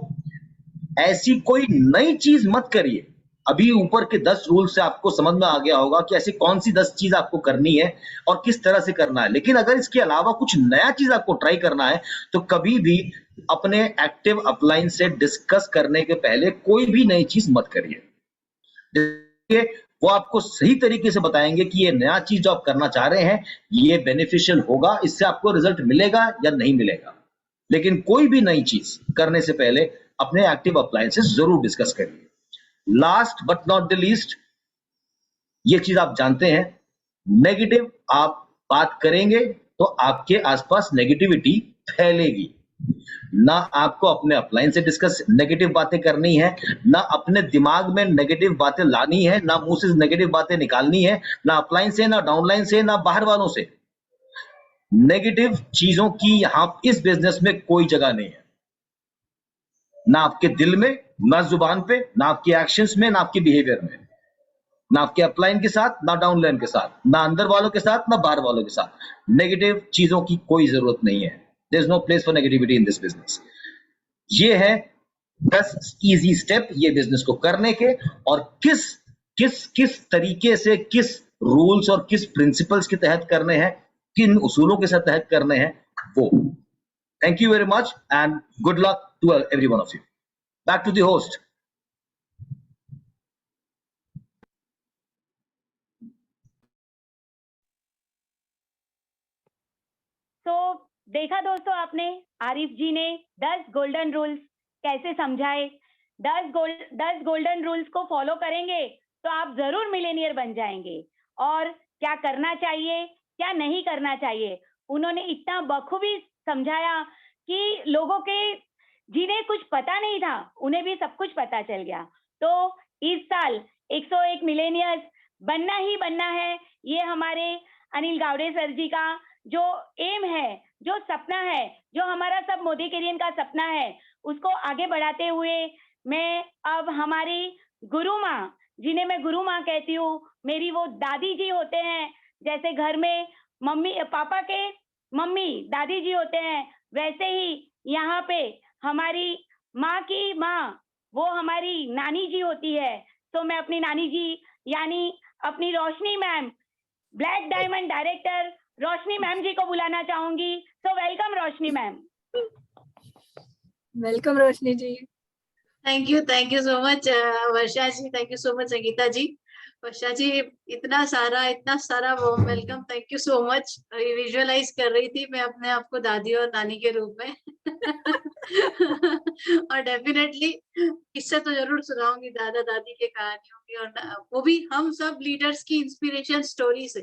S16: ऐसी कोई नई चीज मत करिए। अभी ऊपर के 10 रूल से आपको समझ में आ गया होगा कि ऐसी कौन सी 10 चीज आपको करनी है और किस तरह से करना है। लेकिन अगर इसके अलावा कुछ नया चीज आपको ट्राई करना है तो कभी भी अपने एक्टिव अपलाइन से डिस्कस करने के पहले कोई भी नई चीज मत करिए। वो आपको सही तरीके से बताएंगे कि ये नया चीज जो आप करना चाह रहे हैं ये बेनिफिशियल होगा, इससे आपको रिजल्ट मिलेगा या नहीं मिलेगा। लेकिन कोई भी नई चीज करने से पहले अपने एक्टिव अप्लायंसेस जरूर डिस्कस करिए। Last but not the least, ये चीज आप जानते हैं, नेगेटिव आप बात करेंगे तो आपके आसपास नेगेटिविटी फैलेगी। ना आपको अपने अपलाइन से डिस्कस नेगेटिव बातें करनी है, ना अपने दिमाग में नेगेटिव बातें लानी है, ना मुंह से नेगेटिव बातें निकालनी है, ना अपलाइन से, ना डाउनलाइन से, ना बाहर वालों से। नेगेटिव चीजों की यहां इस बिजनेस में कोई जगह नहीं है, ना आपके दिल में, ना जुबान पे, ना आपके एक्शंस में, ना आपके बिहेवियर में, ना आपके अपलाइन के साथ, ना डाउनलाइन के साथ, ना अंदर वालों के साथ, ना बाहर वालों के साथ। नेगेटिव चीजों की कोई जरूरत नहीं है। There is no place for negativity in this business. ये है 10 इजी स्टेप ये बिजनेस को करने के, और किस तरीके से, किस रूल्स और किस प्रिंसिपल्स के तहत करने हैं, किन उसूलों के साथ तहत करने हैं वो। Thank you very much and good luck to every one of you. Back to the host.
S17: तो देखा दोस्तों आपने, आरिफ जी ने 10 गोल्डन रूल्स कैसे समझाए। 10 गोल्डन रूल्स को फॉलो करेंगे तो आप जरूर मिलेनियर बन जाएंगे। और क्या करना चाहिए, क्या नहीं करना चाहिए, उन्होंने इतना बखूबी समझाया कि लोगों के जिन्हें कुछ पता नहीं था उन्हें भी सब कुछ पता चल गया। तो इस साल 101 मिलेनियर्स बनना ही बनना है। ये हमारे अनिल गावड़े सर जी का जो एम है, जो सपना है, जो हमारा सब मोदी कैरियर का सपना है, उसको आगे बढ़ाते हुए मैं अब हमारी गुरु माँ, जिन्हें मैं गुरु माँ कहती हूँ, मेरी वो दादी जी होते हैं, जैसे घर में मम्मी पापा के मम्मी दादी जी होते हैं, वैसे ही यहाँ पे हमारी माँ की माँ वो हमारी नानी जी होती है। तो मैं अपनी नानी जी यानी अपनी Roshni ma'am, black diamond director Roshni ma'am ji को बुलाना चाहूंगी। So welcome Roshni ma'am.
S18: Welcome Roshni ji.
S19: Thank you so much Varsha ji, thank you so much Sangeeta ji. Varsha ji इतना सारा warm welcome, thank you so much. Visualize कर रही थी मैं अपने आप को दादी और नानी के रूप में और डेफिनेटली किस्से तो जरूर सुनाऊंगी दादा दादी के कहानियों की, और वो भी हम सब लीडर्स की इंस्पिरेशन स्टोरी से।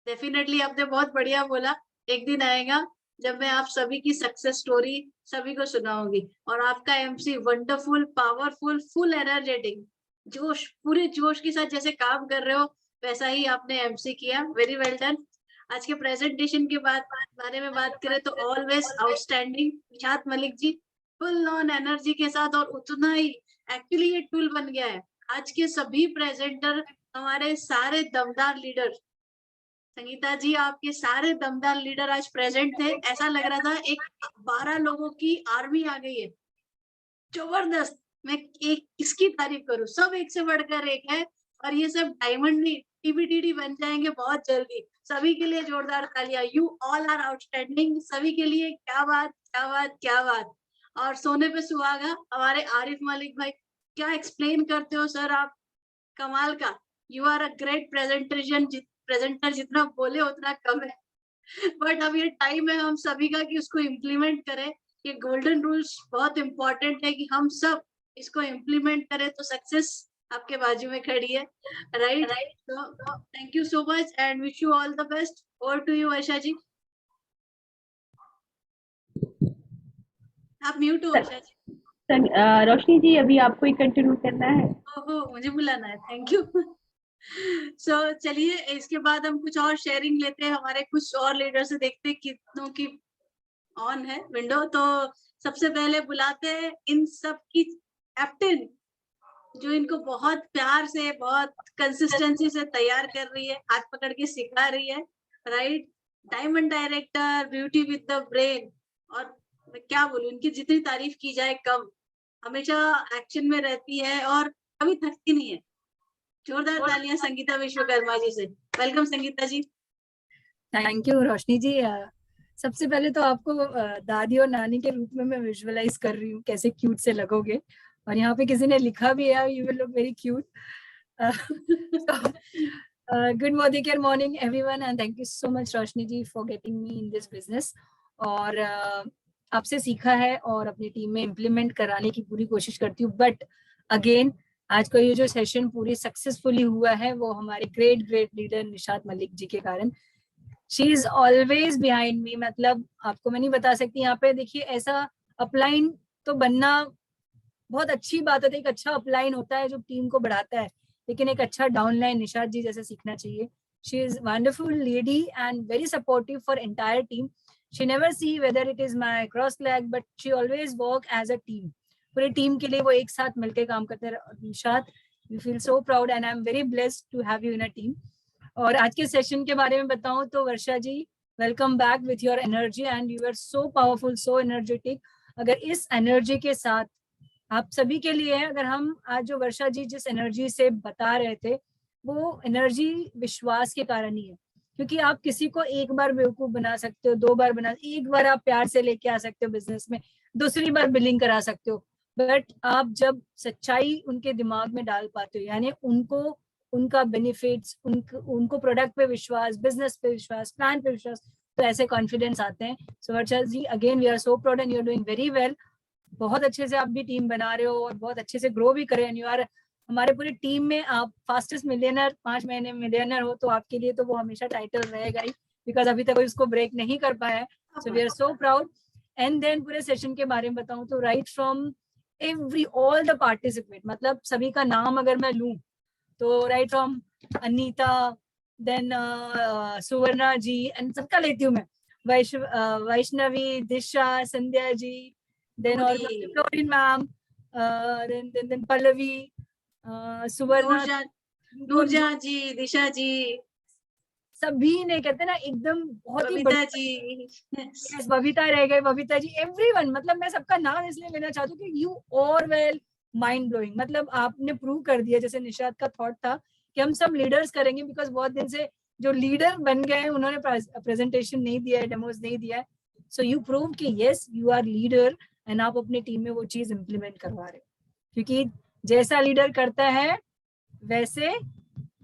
S19: डेफिनेटली आपने बहुत बढ़िया बोला, एक दिन आएगा जब मैं आप सभी की सक्सेस स्टोरी सभी को सुनाऊंगी। और आपका MC wonderful, powerful, full energetic, जोश, पूरे जोश के साथ जैसे काम कर रहे हो वैसा ही आपने एमसी किया। Very well done. आज के प्रेजेंटेशन के बारे में बात करें तो always outstanding Nishat Malik ji, full on energy के साथ, और उतना ही एक्चुअली ये टूल बन गया है। आज के सभी प्रेजेंटर हमारे सारे दमदार लीडर, संगीता जी आपके सारे दमदार लीडर आज प्रेजेंट थे। ऐसा लग रहा था एक 12 लोगों की आर्मी आ गई है, जबरदस्त। मैं एक किसकी तारीफ करूं, सब एक से बढ़कर एक है, और ये सब डायमंड नहीं टीबीटीडी बन जाएंगे बहुत जल्दी। सभी के लिए जोरदार तालियां। यू ऑल आर आउटस्टैंडिंग, सभी के लिए क्या बात क्या बात क्या बात। और सोने पे सुहागा हमारे आरिफ मलिक भाई, क्या एक्सप्लेन करते हो सर आप, कमाल का। You are a great presenter, जितना बोले उतना कम है। बट अब ये टाइम है हम सभी का कि उसको इम्प्लीमेंट करें। ये गोल्डन रूल्स बहुत इंपॉर्टेंट है कि हम सब इसको इम्प्लीमेंट करें, तो सक्सेस आपके बाजू में खड़ी है। राइट, तो thank you so much and wish you all the best. Over to you Varsha ji. आप म्यूट हो वर्षा जी।
S1: रोशनी जी अभी आपको ही कंटिन्यू करना है।
S19: ओहो, मुझे बुलाना है, थैंक यू। सो चलिए इसके बाद हम कुछ और शेयरिंग लेते हैं, हमारे कुछ और लीडर से देखते हैं कितनों की ऑन है विंडो। तो सबसे पहले बुलाते हैं इन सब की कैप्टन, जो इनको बहुत प्यार से, बहुत कंसिस्टेंसी से तैयार कर रही है, हाथ पकड़ के सिखा रही है। Right, diamond director, beauty with the brain. और मैं क्या बोलूं, इनकी जितनी तारीफ की जाए कम। हमेशा एक्शन में रहती है और कभी थकती नहीं है। जोरदार तालियां संगीता विश्वकर्मा जी से। Welcome Sangeeta ji.
S18: Thank you Roshni ji. सबसे पहले तो आपको दादी और नानी के रूप में मैं विजुअलाइज कर रही हूँ, कैसे क्यूट से लगोगे। और यहाँ पे किसी ने लिखा भी है, you will look very cute. Good morning everyone and thank you so much Roshni ji for getting me in this business. और आपसे सीखा है और अपनी टीम में इम्प्लीमेंट कराने की पूरी कोशिश करती हूँ। बट अगेन आज का ये जो सेशन पूरी सक्सेसफुली हुआ है वो हमारे ग्रेट लीडर निशात मलिक जी के कारण। She is always behind me. मतलब आपको मैं नहीं बता सकती। यहाँ पे देखिए, ऐसा अपलाइन तो बनना बहुत अच्छी बात होती है। एक अच्छा अपलाइन होता है जो टीम को बढ़ाता है, लेकिन एक अच्छा डाउनलाइन निशात जी जैसे सीखना चाहिए। She is wonderful lady and very supportive for entire team. She never see whether it is my cross leg, but she always work as a team. पूरे टीम के लिए वो एक साथ मिलकर काम करते हैं। Nishat, we feel so proud and I am very blessed to have you in a team. और आज के सेशन के बारे में बताऊं तो Varsha ji, welcome back with your energy and you are so powerful, so energetic. अगर इस एनर्जी के साथ आप सभी के लिए है, अगर हम आज जो वर्षा जी जिस एनर्जी से बता रहे थे, वो एनर्जी विश्वास के कारण ही है। क्योंकि आप किसी को एक बार बेवकूफ बना सकते हो, 2 बार एक बार आप प्यार से लेके आ सकते हो बिजनेस में, दूसरी बार बिलिंग करा सकते हो। बट आप जब सच्चाई उनके दिमाग में डाल पाते हो, यानी उनको उनका बेनिफिट्स, उनको प्रोडक्ट पे विश्वास, बिजनेस पे विश्वास, प्लान पे विश्वास, तो ऐसे कॉन्फिडेंस आते हैं। So Varsha ji, again we are so proud and you are doing very well. बहुत अच्छे से आप भी टीम बना रहे हो और बहुत अच्छे से ग्रो भी कर रहे हैं। यू आर हमारे पूरी टीम में आप फास्टेस्ट मिलियनर, 5 महीने मिलियनर हो, तो आपके लिए तो वो हमेशा टाइटल रहेगा ही, बिकॉज अभी तक कोई उसको ब्रेक नहीं कर पाया है। So we are so proud. And then पूरे सेशन के बारे में बताऊं तो right from all the participant, मतलब सभी का नाम अगर मैं लूं तो right from Anita, then Suvarna ji, and सबका लेती हूँ मैं, वैष्णवी, दिशा, संध्या जी, देन और Florin ma'am, then Pallavi, Suvarna,
S19: Noorjahan ji, Disha ji,
S18: सभी ने कहते ना एकदम बहुत ही
S19: बबीता जी,
S18: yes, बबीता रह गए, बबीता जी, एवरीवन। मतलब मैं सबका नाम इसलिए लेना चाहती हूँ कि यू और वेल माइंड ब्लोइंग। मतलब आपने प्रूव कर दिया, जैसे निशात का थॉट था कि हम सब लीडर्स करेंगे, बिकॉज बहुत दिन से जो लीडर बन गए हैं उन्होंने प्रेजेंटेशन नहीं दिया है, डेमोज नहीं दिया है. सो यू प्रूव कि yes you are leader and आप अपनी टीम में वो चीज इम्प्लीमेंट करवा रहे, क्योंकि जैसा लीडर करता है वैसे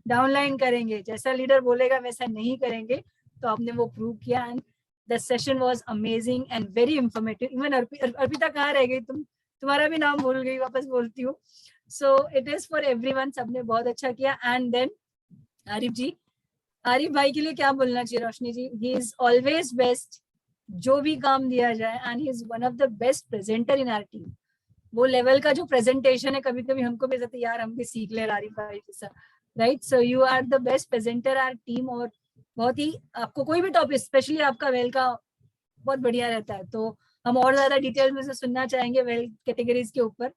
S18: डाउनलाइन करेंगे, जैसा लीडर बोलेगा वैसा नहीं करेंगे. तो आपने वो प्रूव किया and the session was amazing and very informative. Even Arpita कहाँ रह गई, तुम्हारा भी नाम भूल गई, वापस बोलती हूँ. So it is for everyone, सबने बहुत अच्छा किया. एंड देन आरिफ जी, आरिफ भाई के लिए क्या बोलना चाहिए Roshni ji? He is always best, जो भी काम दिया जाए, and he is one of the best presenter in our team. वो लेवल का जो प्रेजेंटेशन है, कभी कभी हमको भी लगता है यार हम भी सीख ले आरिफ भाई जैसा, right? So you are the best presenter our team. और बहुत ही आपको कोई भी टॉपिक, स्पेशली आपका वेल का बहुत बढ़िया रहता है, तो हम और ज्यादा डिटेल में से सुनना चाहेंगे वेल कैटेगरीज के ऊपर.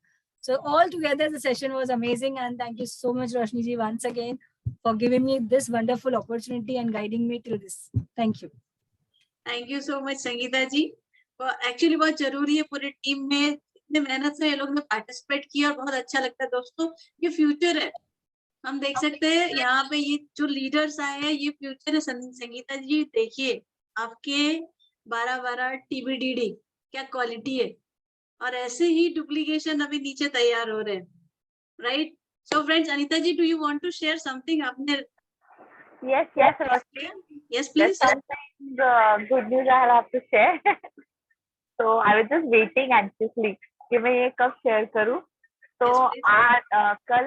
S18: So all together the session was amazing and thank you so much Roshni ji once again for giving me this wonderful opportunity and guiding me through this. Thank you.
S19: Thank you so much Sangeeta ji. Actually बहुत जरूरी है, पूरी team में इतने मेहनत से ये लोग ने पार्टिसिपेट किया और बहुत अच्छा लगता है. दोस्तों ये फ्यूचर है, हम देख सकते हैं यहाँ पे ये जो लीडर्स आए हैं ये फ्यूचर है. संगीता जी देखिए आपके 12-12 TBDD क्या क्वालिटी है, और ऐसे ही डुप्लीकेशन अभी नीचे तैयार हो रहे हैं, right? So friends, Anita ji, do you want to share something? आपने
S11: yes Roshni,
S19: yes please.
S11: there's something good news I have to share. So I was just waiting anxiously कि मैं ये कब शेयर करूं. तो आज कल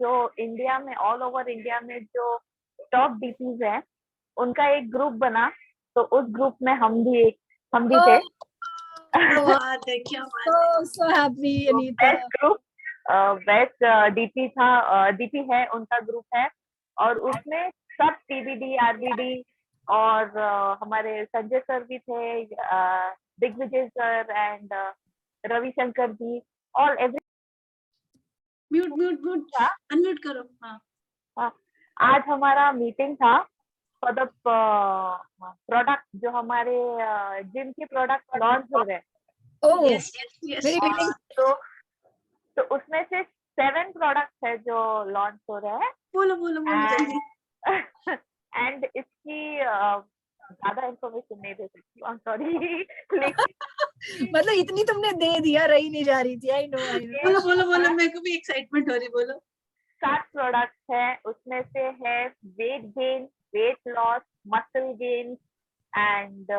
S11: जो इंडिया में, ऑल ओवर इंडिया में जो टॉप DPs हैं उनका एक ग्रुप बना. तो उस ग्रुप में हम भी थे.
S18: So happy Anita.
S11: Best DP था, DP है, उनका ग्रुप है. और उसमें सब TBD, RBD और हमारे संजय सर भी थे, Digvijay sir and Ravishankar ji, all every.
S19: Mute unmute करो.
S11: हाँ, आज हमारा मीटिंग था फॉर द प्रोडक्ट, जो हमारे जिम के प्रोडक्ट लॉन्च हो रहे हैं. तो उसमें से 7 प्रोडक्ट्स है जो लॉन्च हो रहे हैं.
S19: बोलो जल्दी.
S11: एंड इसकी ज्यादा इंफॉर्मेशन नहीं दे सकती, आई एम सॉरी.
S18: मतलब इतनी तुमने दे दिया, रही नहीं जा रही थी. I know.
S19: बोलो मेरे को भी एक्साइटमेंट हो रही. बोलो.
S11: 7 प्रोडक्ट्स हैं, उसमें से है weight gain, weight loss, muscle gain and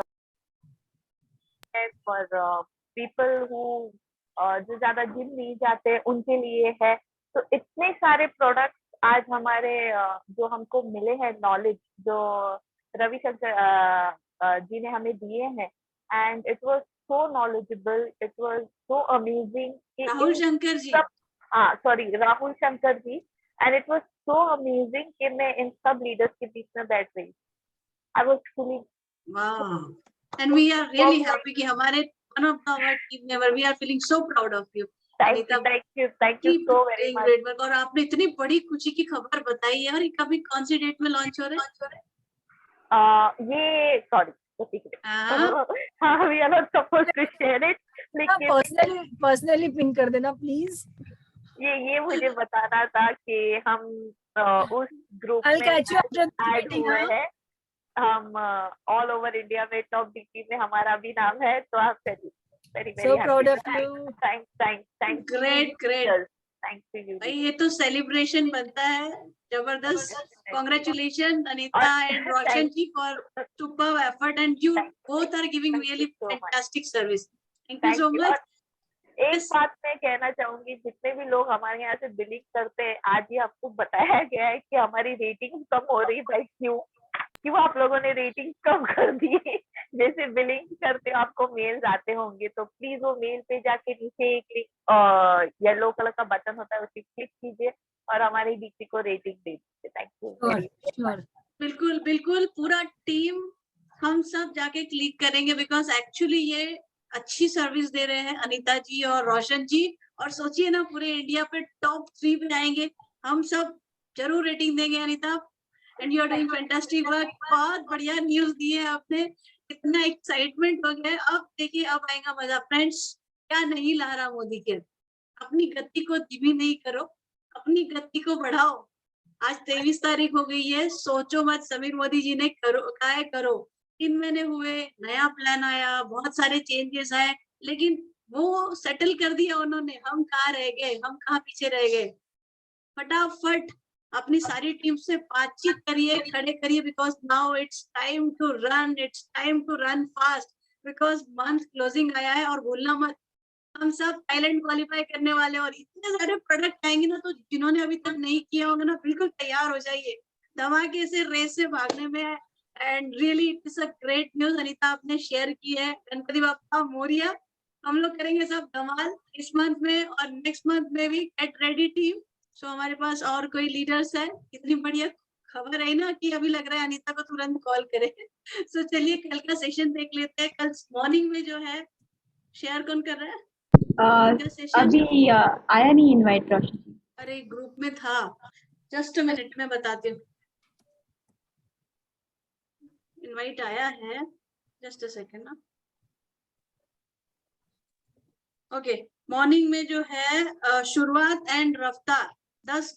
S11: for people who जो ज्यादा जिम नहीं जाते उनके लिए है. तो इतने सारे प्रोडक्ट्स आज हमारे जो हमको मिले हैं, नॉलेज जो रविशंकर जी ने हमें दिए हैं, and it was so knowledgeable, it was so amazing.
S19: Rahul Shankar ji,
S11: Rahul Shankar ji. And it was so amazing कि मैं इन सब लीडर्स के बीच में बैठ गई. I was fully
S19: wow. And we are really happy कि हमारे one of our team member, we are feeling so proud of you.
S11: Thank you so very much.
S19: और आपने इतनी बड़ी खुशी की खबर बताई है. और कभी कौन सी डेट में लॉन्च हो रहा है?
S11: ये sorry, we are not supposed to share it.
S18: लेकिन पर्सनली पिन कर देना प्लीज.
S11: ये मुझे बताना था कि हम उस ग्रुप में ऐड हुए हैं. हम ऑल ओवर इंडिया में टॉप DP में हमारा भी नाम है. तो आप very
S18: so proud of you.
S11: Thanks.
S19: Great.
S11: Thanks to you.
S19: भाई ये तो सेलिब्रेशन बनता है. जबरदस्त. Congratulations Anita and Roshan ji for superb effort, and you both are giving really fantastic service. Thank you so much.
S11: एक बात मैं कहना चाहूंगी, जितने भी लोग हमारे यहाँ से बिलिंग करते हैं, आज ही आपको बताया गया है कि हमारी रेटिंग कम हो रही है. भाई क्यों आप लोगों ने रेटिंग कम कर दी? जैसे बिलिंग करते हो आपको मेल्स आते होंगे, तो प्लीज वो मेल पे जाके नीचे एक येलो कलर का बटन होता है, उसे क्लिक कीजिए और हमारी DP को रेटिंग दे दीजिए. Thank you.
S19: बिल्कुल पूरा टीम हम सब जाके क्लिक करेंगे, बिकॉज एक्चुअली ये अच्छी सर्विस दे रहे हैं अनीता जी और रोशन जी. और सोचिए ना, पूरे इंडिया पे टॉप 3 पे आएंगे. हम सब जरूर रेटिंग देंगे Anita. And you are doing fantastic work. बहुत बढ़िया न्यूज दी है आपने. इतना एक्साइटमेंट हो गया. अब देखिए, अब आएगा मजा. फ्रेंड्स, क्या नहीं ला रहा मोदी केयर. अपनी गति को धीमी नहीं करो. अपनी गति को बढ़ाओ। आज 23 तारीख हो गई है, सोचो मत, समीर मोदी जी ने कहा है करो। 3 महीने हुए, नया प्लान आया, बहुत सारे चेंजेस आए, लेकिन वो सेटल कर दिया उन्होंने। हम कहाँ रह गए, हम कहाँ पीछे रह गए। फटाफट अपनी सारी टीम से बातचीत करिए, खड़े करिए, because now it's time to run fast, because month closing आया है। और भूलना मत, हम सब थाईलैंड क्वालिफाई करने वाले हैं और इतने सारे प्रोडक्ट आएंगे ना, तो जिन्होंने अभी तक नहीं किया होगा ना, बिल्कुल तैयार हो जाइए धमाके से रेस से भागने में। And really it is a great news Anita आपने शेयर की है। गणपति बाप्पा मोरिया, हम लोग करेंगे सब धमाल इस मंथ में और नेक्स्ट मंथ में भी। Get ready team. सो हमारे पास और कोई लीडर्स है, इतनी बढ़िया खबर है ना कि अभी लग रहा है अनीता को तुरंत कॉल करे। सो चलिए कल का सेशन देख लेते हैं। कल मॉर्निंग में जो है, शेयर कौन कर रहा है?
S1: अभी आया नहीं इनवाइट रोशनी।
S19: अरे ग्रुप में था, जस्ट अ मिनट में बताती हूँ। इनवाइट आया है, जस्ट अ सेकंड ना। ओके, मॉर्निंग में जो है शुरुआत एंड रफ्तार 10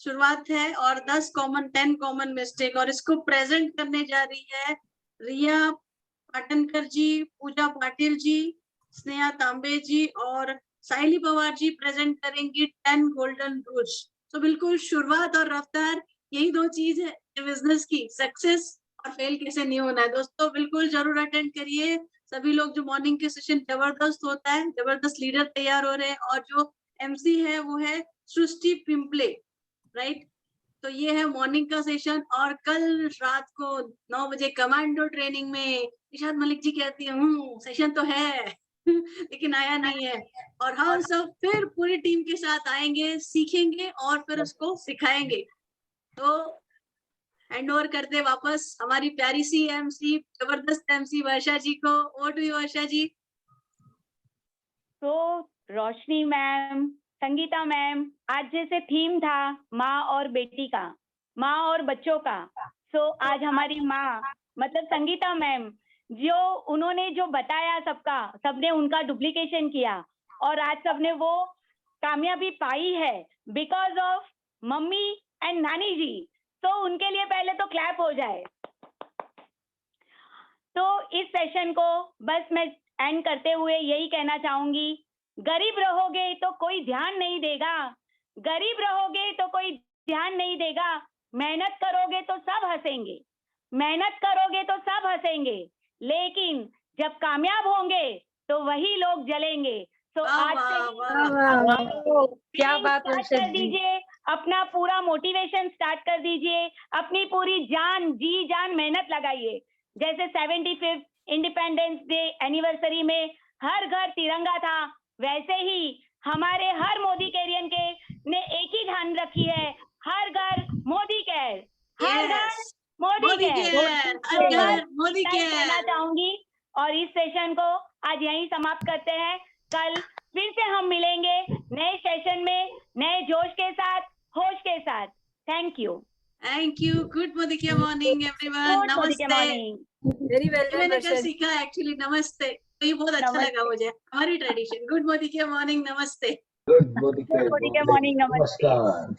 S19: शुरुआत है और 10 कॉमन मिस्टेक, और इसको प्रेजेंट करने जा रही है रिया पाटनकर जी, पूजा पाटिल जी, स्नेहा तांबे जी और साइली पवार जी प्रेजेंट करेंगी 10 गोल्डन रूल्स। तो बिल्कुल शुरुआत और रफ्तार, यही 2 चीज है बिजनेस की, सक्सेस और फेल कैसे नहीं होना है। दोस्तों बिल्कुल जरूर अटेंड करिए सभी लोग। जो मॉर्निंग के सेशन जबरदस्त होता है, जबरदस्त लीडर तैयार हो रहे हैं, और जो एमसी है वो है सृष्टि पिंपले, राइट। तो ये है मॉर्निंग का सेशन। और कल रात को 9 बजे कमांडो ट्रेनिंग में निशाद मलिक जी कहती है सेशन तो है लेकिन आया नहीं है, और हम सब फिर पूरी टीम के साथ आएंगे, सीखेंगे और फिर उसको सिखाएंगे। तो हैंड ओवर करते वापस हमारी प्यारी सी एमसी, जबरदस्त एमसी वर्षा जी को। ओवर टू यू वर्षा जी।
S17: तो रोशनी मैम, संगीता मैम, आज जैसे थीम था माँ और बेटी का, माँ और बच्चों का, सो आज हमारी माँ मतलब संगीता मैम, जो उन्होंने जो बताया सबका, सबने उनका डुप्लीकेशन किया और आज सबने वो कामयाबी पाई है बिकॉज ऑफ मम्मी एंड नानी जी। तो उनके लिए पहले तो क्लैप हो जाए। तो इस सेशन को बस मैं एंड करते हुए यही कहना चाहूंगी, गरीब रहोगे तो कोई ध्यान नहीं देगा, गरीब रहोगे तो कोई ध्यान नहीं देगा, मेहनत करोगे तो सब हंसेंगे, मेहनत करोगे तो सब हंसेंगे, लेकिन जब कामयाब होंगे तो वही लोग जलेंगे। तो आज से
S18: क्या बात
S17: कर दीजिए, अपना पूरा मोटिवेशन स्टार्ट कर दीजिए, अपनी पूरी जान जी जान मेहनत लगाइए। जैसे 75th इंडिपेंडेंस डे एनिवर्सरी में हर घर तिरंगा था, वैसे ही हमारे हर मोदी कैरियन के ने एक ही ध्यान रखी है, हर घर मोदी केयर, हर घर मोदी केयर, हर घर मोदी केयर कहना चाहूंगी। और इस सेशन को आज यहीं समाप्त करते हैं। कल फिर से हम मिलेंगे नए सेशन में, नए जोश के साथ, होश के साथ। Thank you.
S19: Thank you. Good Modi के मॉर्निंग एवरीवन। नमस्ते।
S18: वेरी वेल डन
S19: मैंने
S18: वर्षा
S19: कल
S18: जी।
S19: सीखा एक्चुअली, नमस्ते, तो ये बहुत अच्छा लगा मुझे, हमारी ट्रेडिशन। गुड मोदी के मॉर्निंग, नमस्ते।
S16: गुड मोदी
S17: के मॉर्निंग, नमस्ते।
S16: नमस्कार।